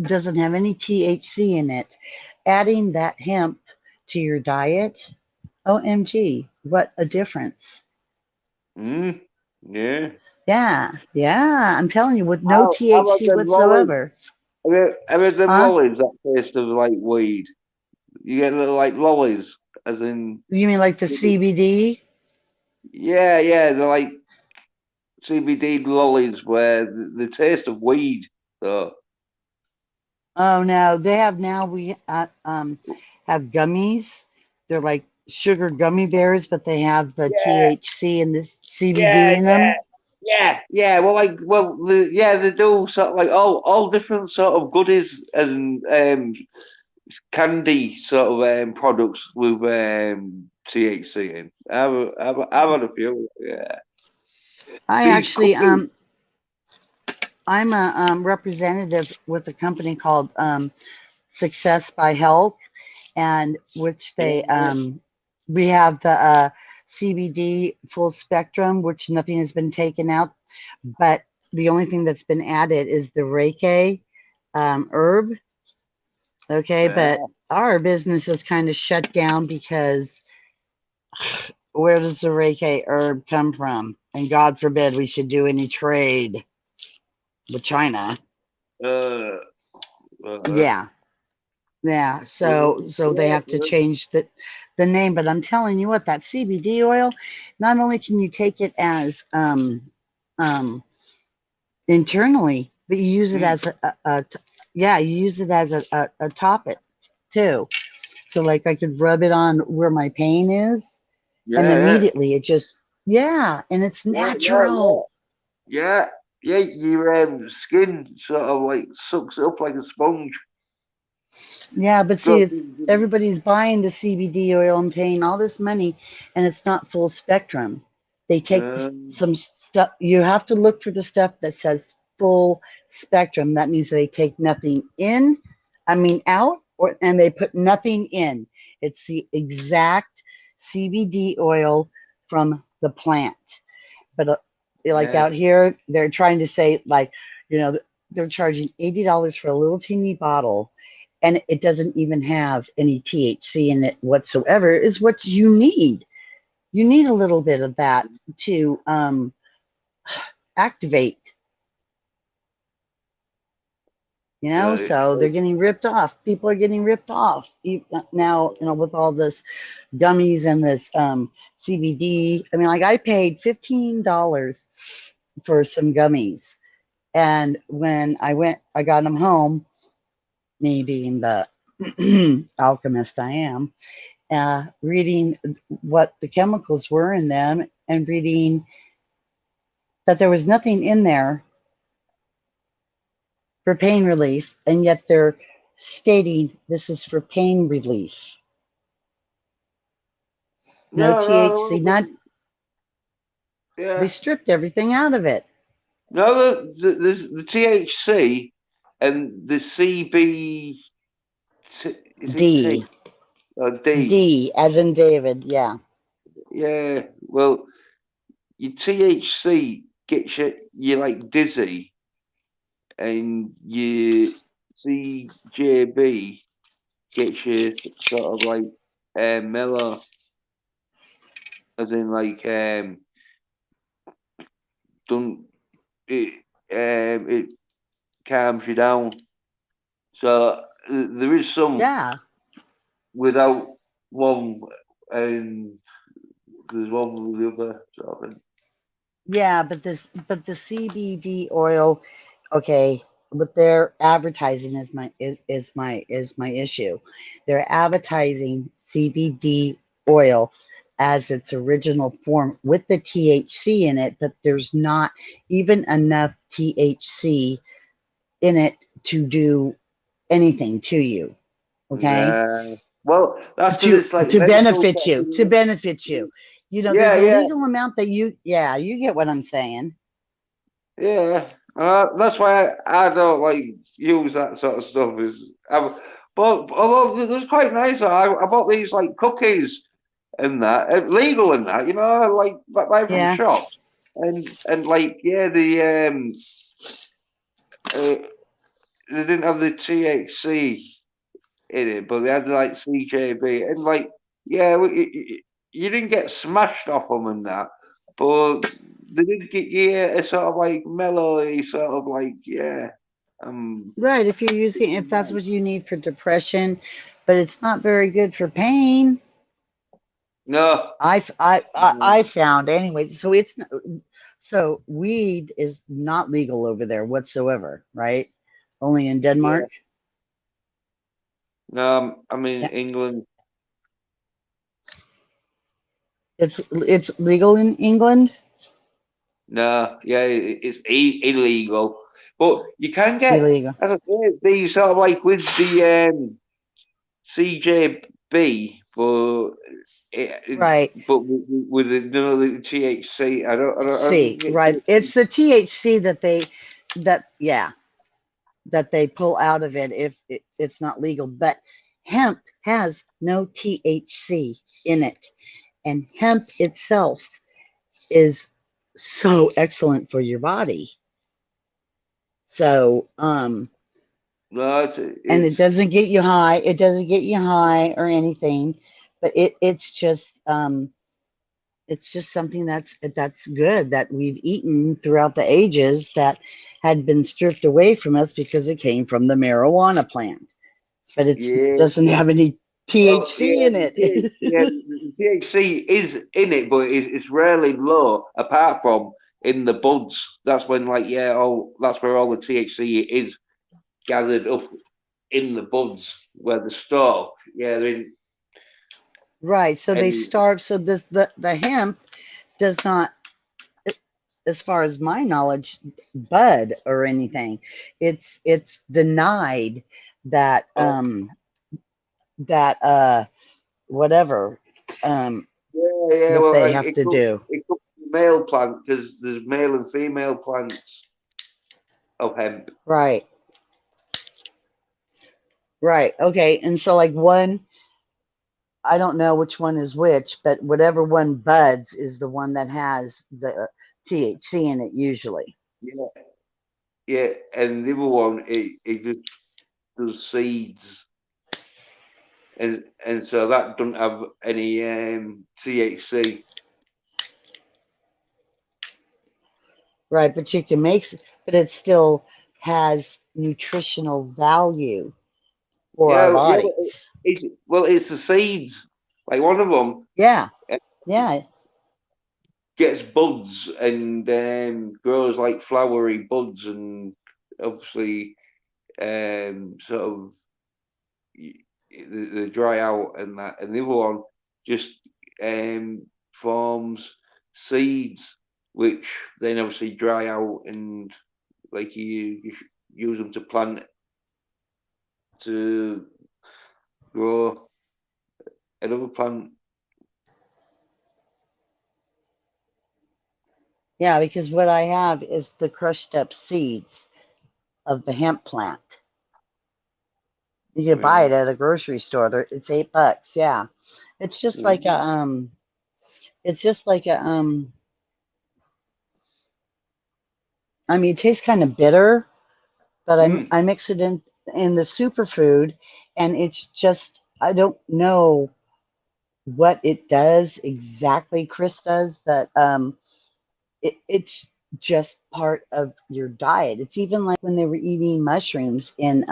doesn't have any THC in it, adding that hemp to your diet, OMG, what a difference. Mm, yeah. Yeah, yeah, I'm telling you, with no How about THC them lollies? whatsoever. Have you them Huh? lollies that taste of like weed? You get little like lollies, as in, You mean like the CBD? yeah, yeah, they're like CBD lollies where the taste of weed. So, Oh no, they have now. We have gummies. They're like sugar gummy bears, but they have the yeah, THC and this CBD yeah, in yeah, them. yeah, yeah. They do sort of like all different sort of goodies and candy sort of products with THC in. I've had a few. Yeah, I these actually cookies. I'm a representative with a company called Success by Health, and which they Yeah, we have the CBD full spectrum, which nothing has been taken out, but the only thing that's been added is the Reiki herb. Okay, but yeah. our business is kind of shut down because where does the Reiki herb come from? And God forbid we should do any trade with China. Uh, uh, Yeah. Yeah, so they have to change the name, but I'm telling you what, that CBD oil, not only can you take it as um internally, but you use it as yeah, you use it as a topic too. So like I could rub it on where my pain is, and yeah, immediately it just, yeah, and it's yeah, yeah, yeah, natural. yeah, yeah. Your skin sort of like sucks it up like a sponge. Yeah, but see, So, it's everybody's buying the CBD oil and paying all this money, and it's not full spectrum. They take some stuff. You have to look for the stuff that says full spectrum. That means they take nothing in, I mean out, and they put nothing in. It's the exact CBD oil from the plant. But like yeah, out here, they're trying to say like, they're charging $80 for a little teeny bottle, and it doesn't even have any THC in it whatsoever. Is what you need. You need a little bit of that to activate. right. So they're getting ripped off. People are getting ripped off now. With all this gummies and this CBD. I mean, like I paid $15 for some gummies. And when I got them home, me being the alchemist I am, reading what the chemicals were in them and reading that there was nothing in there for pain relief, and yet they're stating this is for pain relief. No No, THC, no, not Yeah. They stripped everything out of it. No, the THC and the CB, is it T D. or D? D as in David. Yeah. Yeah. Well, your THC gets you like dizzy, and your CJB gets you sort of like mellow, as in like don't it calms you down. So there is some Yeah. without one, and there's one with the other sort of thing. Yeah, but the CBD oil, okay, but their advertising is my issue. They're advertising CBD oil as its original form with the THC in it, but there's not even enough THC in it to do anything to you. Okay? Yeah. Well, that's because To it's like to medical. benefit you, to benefit you. You know, there's Yeah, a yeah, legal amount that yeah, you get what I'm saying. yeah. That's why I don't like use that sort of stuff. But although there's quite nice, I bought these like cookies and that legal and that, like buy from Yeah. shops, and like yeah, uh, they didn't have the THC in it, but they had like CJB, and like yeah, you didn't get smashed off them and that, but they did get you a sort of like mellowy, sort of like yeah, Right, if that's what you need for depression, but it's not very good for pain. no, I found anyway. So so weed is not legal over there whatsoever, right? Only in yeah, Denmark. no, I mean Yeah, England, it's legal in England. no, yeah, it's illegal, but you can get, Illegal. as I say, these sort of like with the CJB, but Right. with the, the THC, I don't See, get right. It's the THC yeah, that they pull out of it if it's not legal. But hemp has no THC in it. And hemp itself is so excellent for your body. So, no, and it it's doesn't get you high. It doesn't get you high or anything, but it's just something that's good that we've eaten throughout the ages that had been stripped away from us because it came from the marijuana plant. But it yeah. doesn't have any Well, THC in it. the THC is in it, but it's rarely low. Apart from in the buds, that's when like yeah, that's where all the THC is gathered up in the buds where the stalk. Yeah, they're in, Right. So they and starve. So the hemp does not, as far as my knowledge, bud or anything. It's denied that oh, that whatever yeah. that Well, they have to do. it could be male plant because there's male and female plants of hemp. Right. Right. Okay. And so like one, I don't know which one is which, but whatever one buds is the one that has the THC in it usually. Yeah, yeah, and the other one it just does seeds, and so that doesn't have any THC. Right. But you can make, but it still has nutritional value for our Yeah, yeah. bodies. It's the seeds. Like one of them Yeah. Yeah. gets buds and grows like flowery buds, and obviously sort of they dry out and that. And the other one just forms seeds, which then obviously dry out, and like you use them to plant to grow another plant. Yeah, because what I have is the crushed up seeds of the hemp plant. You can buy it at a grocery store. It's $8. Yeah. It's just like a it's just like a I mean, it tastes kind of bitter, but I mix it in the superfood, and it's just I don't know what it does exactly. Chris does, but it's just part of your diet. It's even like when they were eating mushrooms in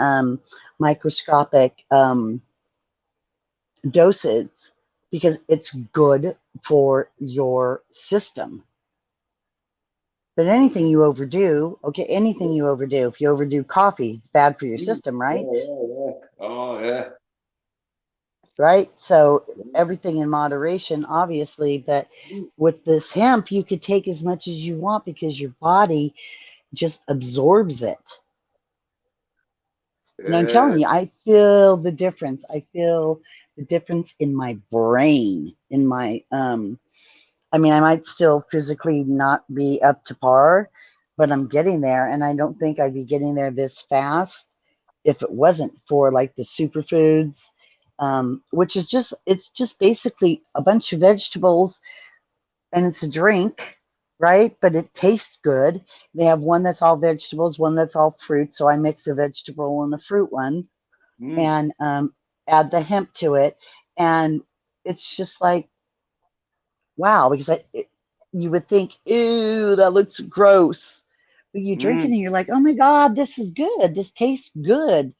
microscopic doses because it's good for your system. But anything you overdo, okay, anything you overdo, if you overdo coffee, it's bad for your system, right? Oh, yeah. Right? So everything in moderation, obviously, but with this hemp, you could take as much as you want because your body just absorbs it. And I'm telling you, I feel the difference. I feel the difference in my brain, in my I mean, I might still physically not be up to par, but I'm getting there, and I don't think I'd be getting there this fast if it wasn't for like the superfoods, which is it's just basically a bunch of vegetables and it's a drink, right? But it tastes good. They have one that's all vegetables, one that's all fruit. So I mix a vegetable and a fruit one and add the hemp to it. And it's just like, wow, because you would think, ew, that looks gross. But you drink it and you're like, oh my God, this is good. This tastes good.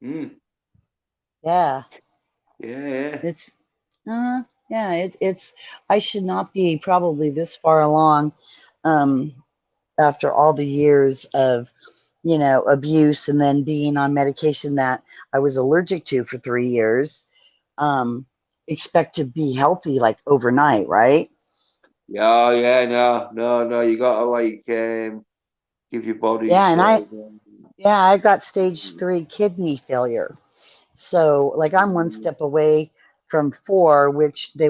Yeah. Yeah. Yeah. It's, yeah, it's, I should not be probably this far along after all the years of, abuse and then being on medication that I was allergic to for 3 years. Expect to be healthy like overnight, right? Yeah, yeah, no. You gotta like give your body Yeah, and sort of. I've got stage 3 kidney failure. So like I'm one step away from 4, which they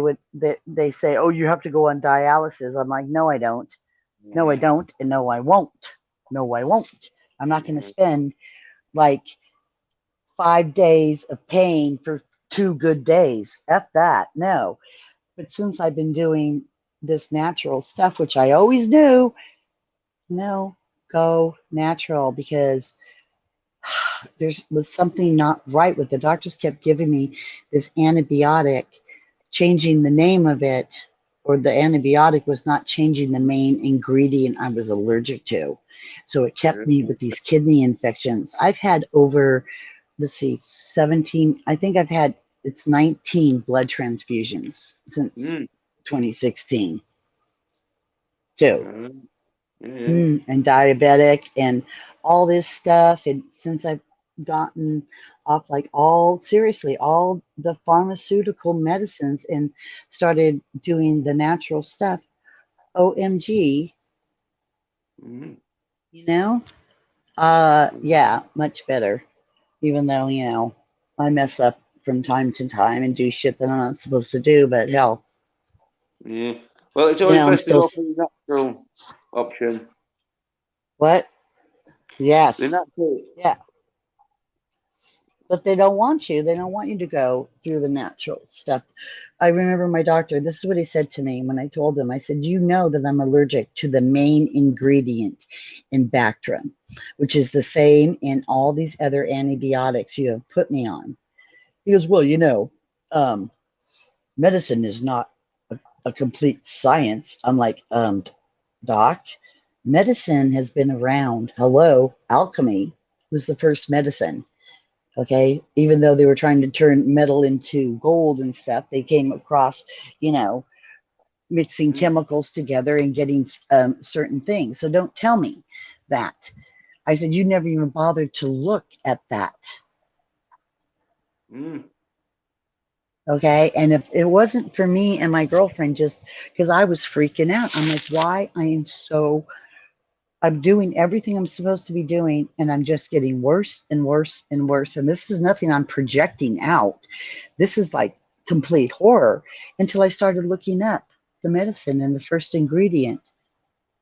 say, oh, you have to go on dialysis. I'm like, no, I don't. No, I don't, and no, I won't. No, I won't. I'm not going to spend like 5 days of pain for 2 good days. F that. No. But since I've been doing this natural stuff, which I always knew, no, go natural because there was something not right with the doctors kept giving me this antibiotic, changing the name of it, or the antibiotic was not changing the main ingredient I was allergic to. So it kept me with these kidney infections. I've had over, let's see, 17, I think I've had, it's 19 blood transfusions since 2016 too. And diabetic and all this stuff. And since I've gotten off like all the pharmaceutical medicines and started doing the natural stuff, OMG, yeah, much better. Even though, I mess up from time to time and do shit that I'm not supposed to do, but hell. Yeah. Well, it's always best to still, go for the natural option. What? Yes. The natural. Yeah. But they don't want you. They don't want you to go through the natural stuff. I remember my doctor, this is what he said to me when I told him. I said, you know that I'm allergic to the main ingredient in Bactrim, which is the same in all these other antibiotics you have put me on. He goes, well, medicine is not a complete science. I'm like, doc, medicine has been around. Hello, alchemy was the first medicine. Okay, even though they were trying to turn metal into gold and stuff, they came across, mixing chemicals together and getting certain things. So don't tell me that. I said, you never even bothered to look at that. Okay, and if it wasn't for me and my girlfriend, just because I was freaking out, I'm like, why? I'm doing everything I'm supposed to be doing, and I'm just getting worse and worse and worse. And this is nothing I'm projecting out. This is like complete horror until I started looking up. the medicine and the first ingredient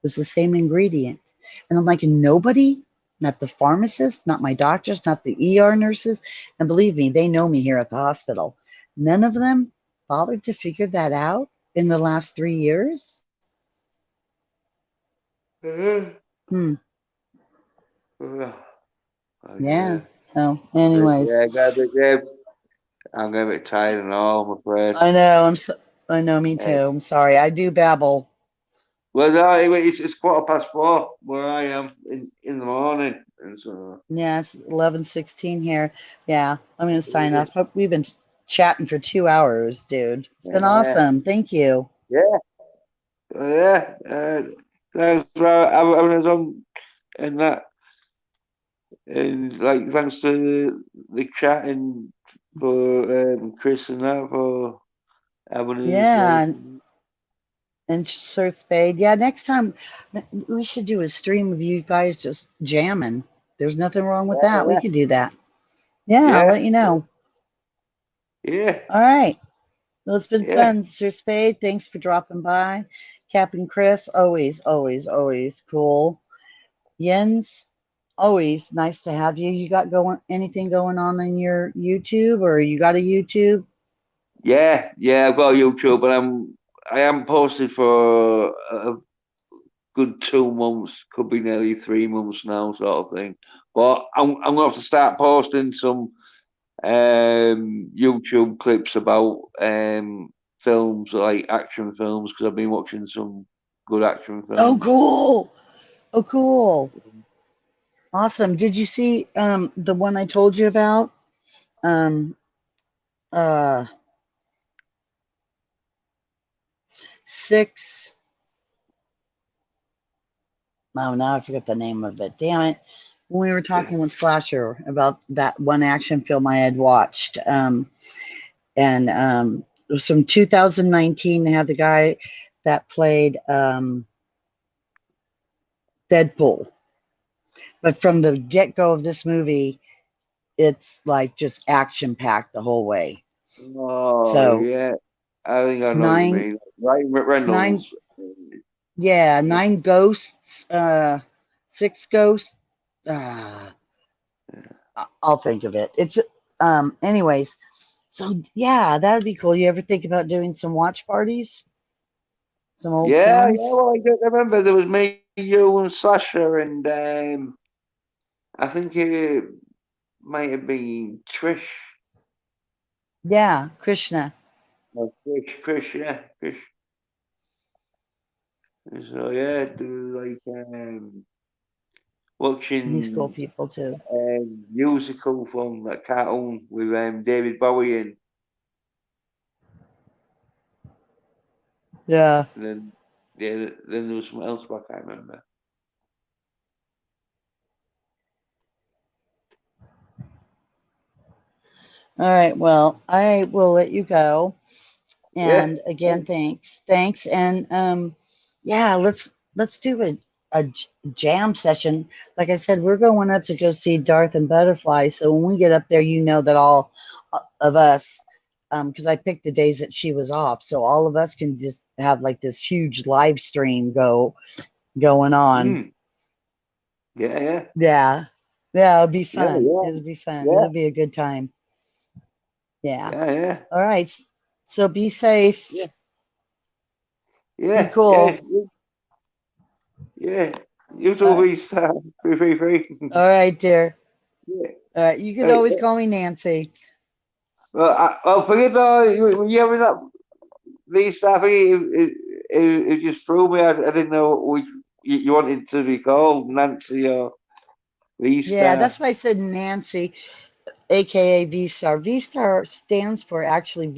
was the same ingredient. And I'm like, nobody, not the pharmacist, not my doctors, not the ER nurses. And believe me, they know me here at the hospital. None of them bothered to figure that out in the last 3 years. Hmm. Oh, Yeah. So, anyways, Yeah, I got a bit, yeah, I'm getting a bit tired and all, I'm afraid. I know. I know. Me too. Yeah. I'm sorry. I do babble. Well, no, it's 4:15 where I am in the morning, and so Yeah, it's 11:16 here. Yeah, I'm gonna sign yeah, off. Hope we've been chatting for 2 hours, dude. It's been yeah, awesome. Thank you. yeah, yeah. Thanks for having us on and that, and like thanks to the chat and for Chris and that for having us. Yeah, and Sir Spade. Yeah, next time we should do a stream of you guys just jamming. There's nothing wrong with that. We Yeah, could do that. Yeah, I'll yeah, let you know. yeah, All right. Well, it's been yeah. fun, Sir Spade. Thanks for dropping by. Captain Chris, always, always, always cool. Jens, always nice to have you. You got going anything going on in your YouTube, or you got a YouTube? Yeah, I've got a YouTube, but I am posted for a good 2 months, could be nearly 3 months now, sort of thing. But I'm gonna have to start posting some YouTube clips about films like action films because I've been watching some good action Oh, films. cool. Oh, cool. Awesome. Did you see the one I told you about? Um uh six oh now I forget the name of it. Damn it. When we were talking with Slasher about that one action film I had watched. And it was from 2019. They had the guy that played Deadpool. But from the get go of this movie, it's like just action packed the whole way. Oh So yeah, I think I know what you nine, mean. Right, nine, Reynolds. yeah, Yeah, 9 ghosts, six ghosts. Uh, I'll think of it. It's anyways. So yeah, that would be cool. You ever think about doing some watch parties, some old yeah. films? Well, I don't remember there was me, you, and Sasha, and I think it might have been Trish. Yeah, Krishna. No, Chris, yeah, Chris. So yeah, do like He's cool watching people too. musical from that cartoon with David Bowie in, Yeah. and then yeah, then there was something else, but I can't remember. All right. Well, I will let you go. Yeah, And again, thanks. And yeah, let's do a jam session. Like I said, we're going up to go see Darth and Butterfly. So when we get up there, you know that all of us, because I picked the days that she was off, so all of us can just have like this huge live stream going on. mm, yeah, Yeah, yeah, it'll be yeah, fun. yeah, It'll be fun. yeah, It'll be a good time. Yeah. yeah, All right. So be safe. yeah, Be yeah, yeah, cool. yeah, yeah. You two Uh, be free. all right, dear. Yeah. All right. You could Hey, always call me Nancy. well, forget that. When you having that these stuff, it just threw me. I didn't know which you wanted to be called, Nancy or Yeah, V-Star. that's why I said Nancy, aka V-Star. V-Star stands for actually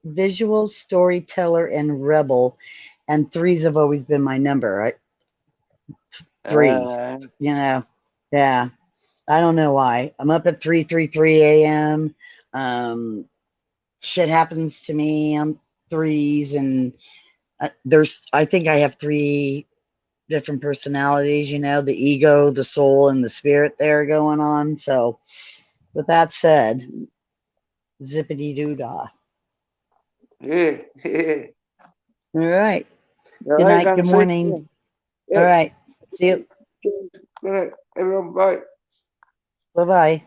visual storyteller and rebel, and threes have always been my number. Right? Three. Uh, You know. Yeah. I don't know why. I'm up at 3:33 a.m. Um, shit happens to me. I'm threes, and I think I have three different personalities, the ego, the soul, and the spirit there going on. So, with that said, zippity doo dah. yeah, yeah. All right. All Good right, night. Good Nancy. morning. Yeah. All right. See you. Good night, everyone. Bye. Bye-bye.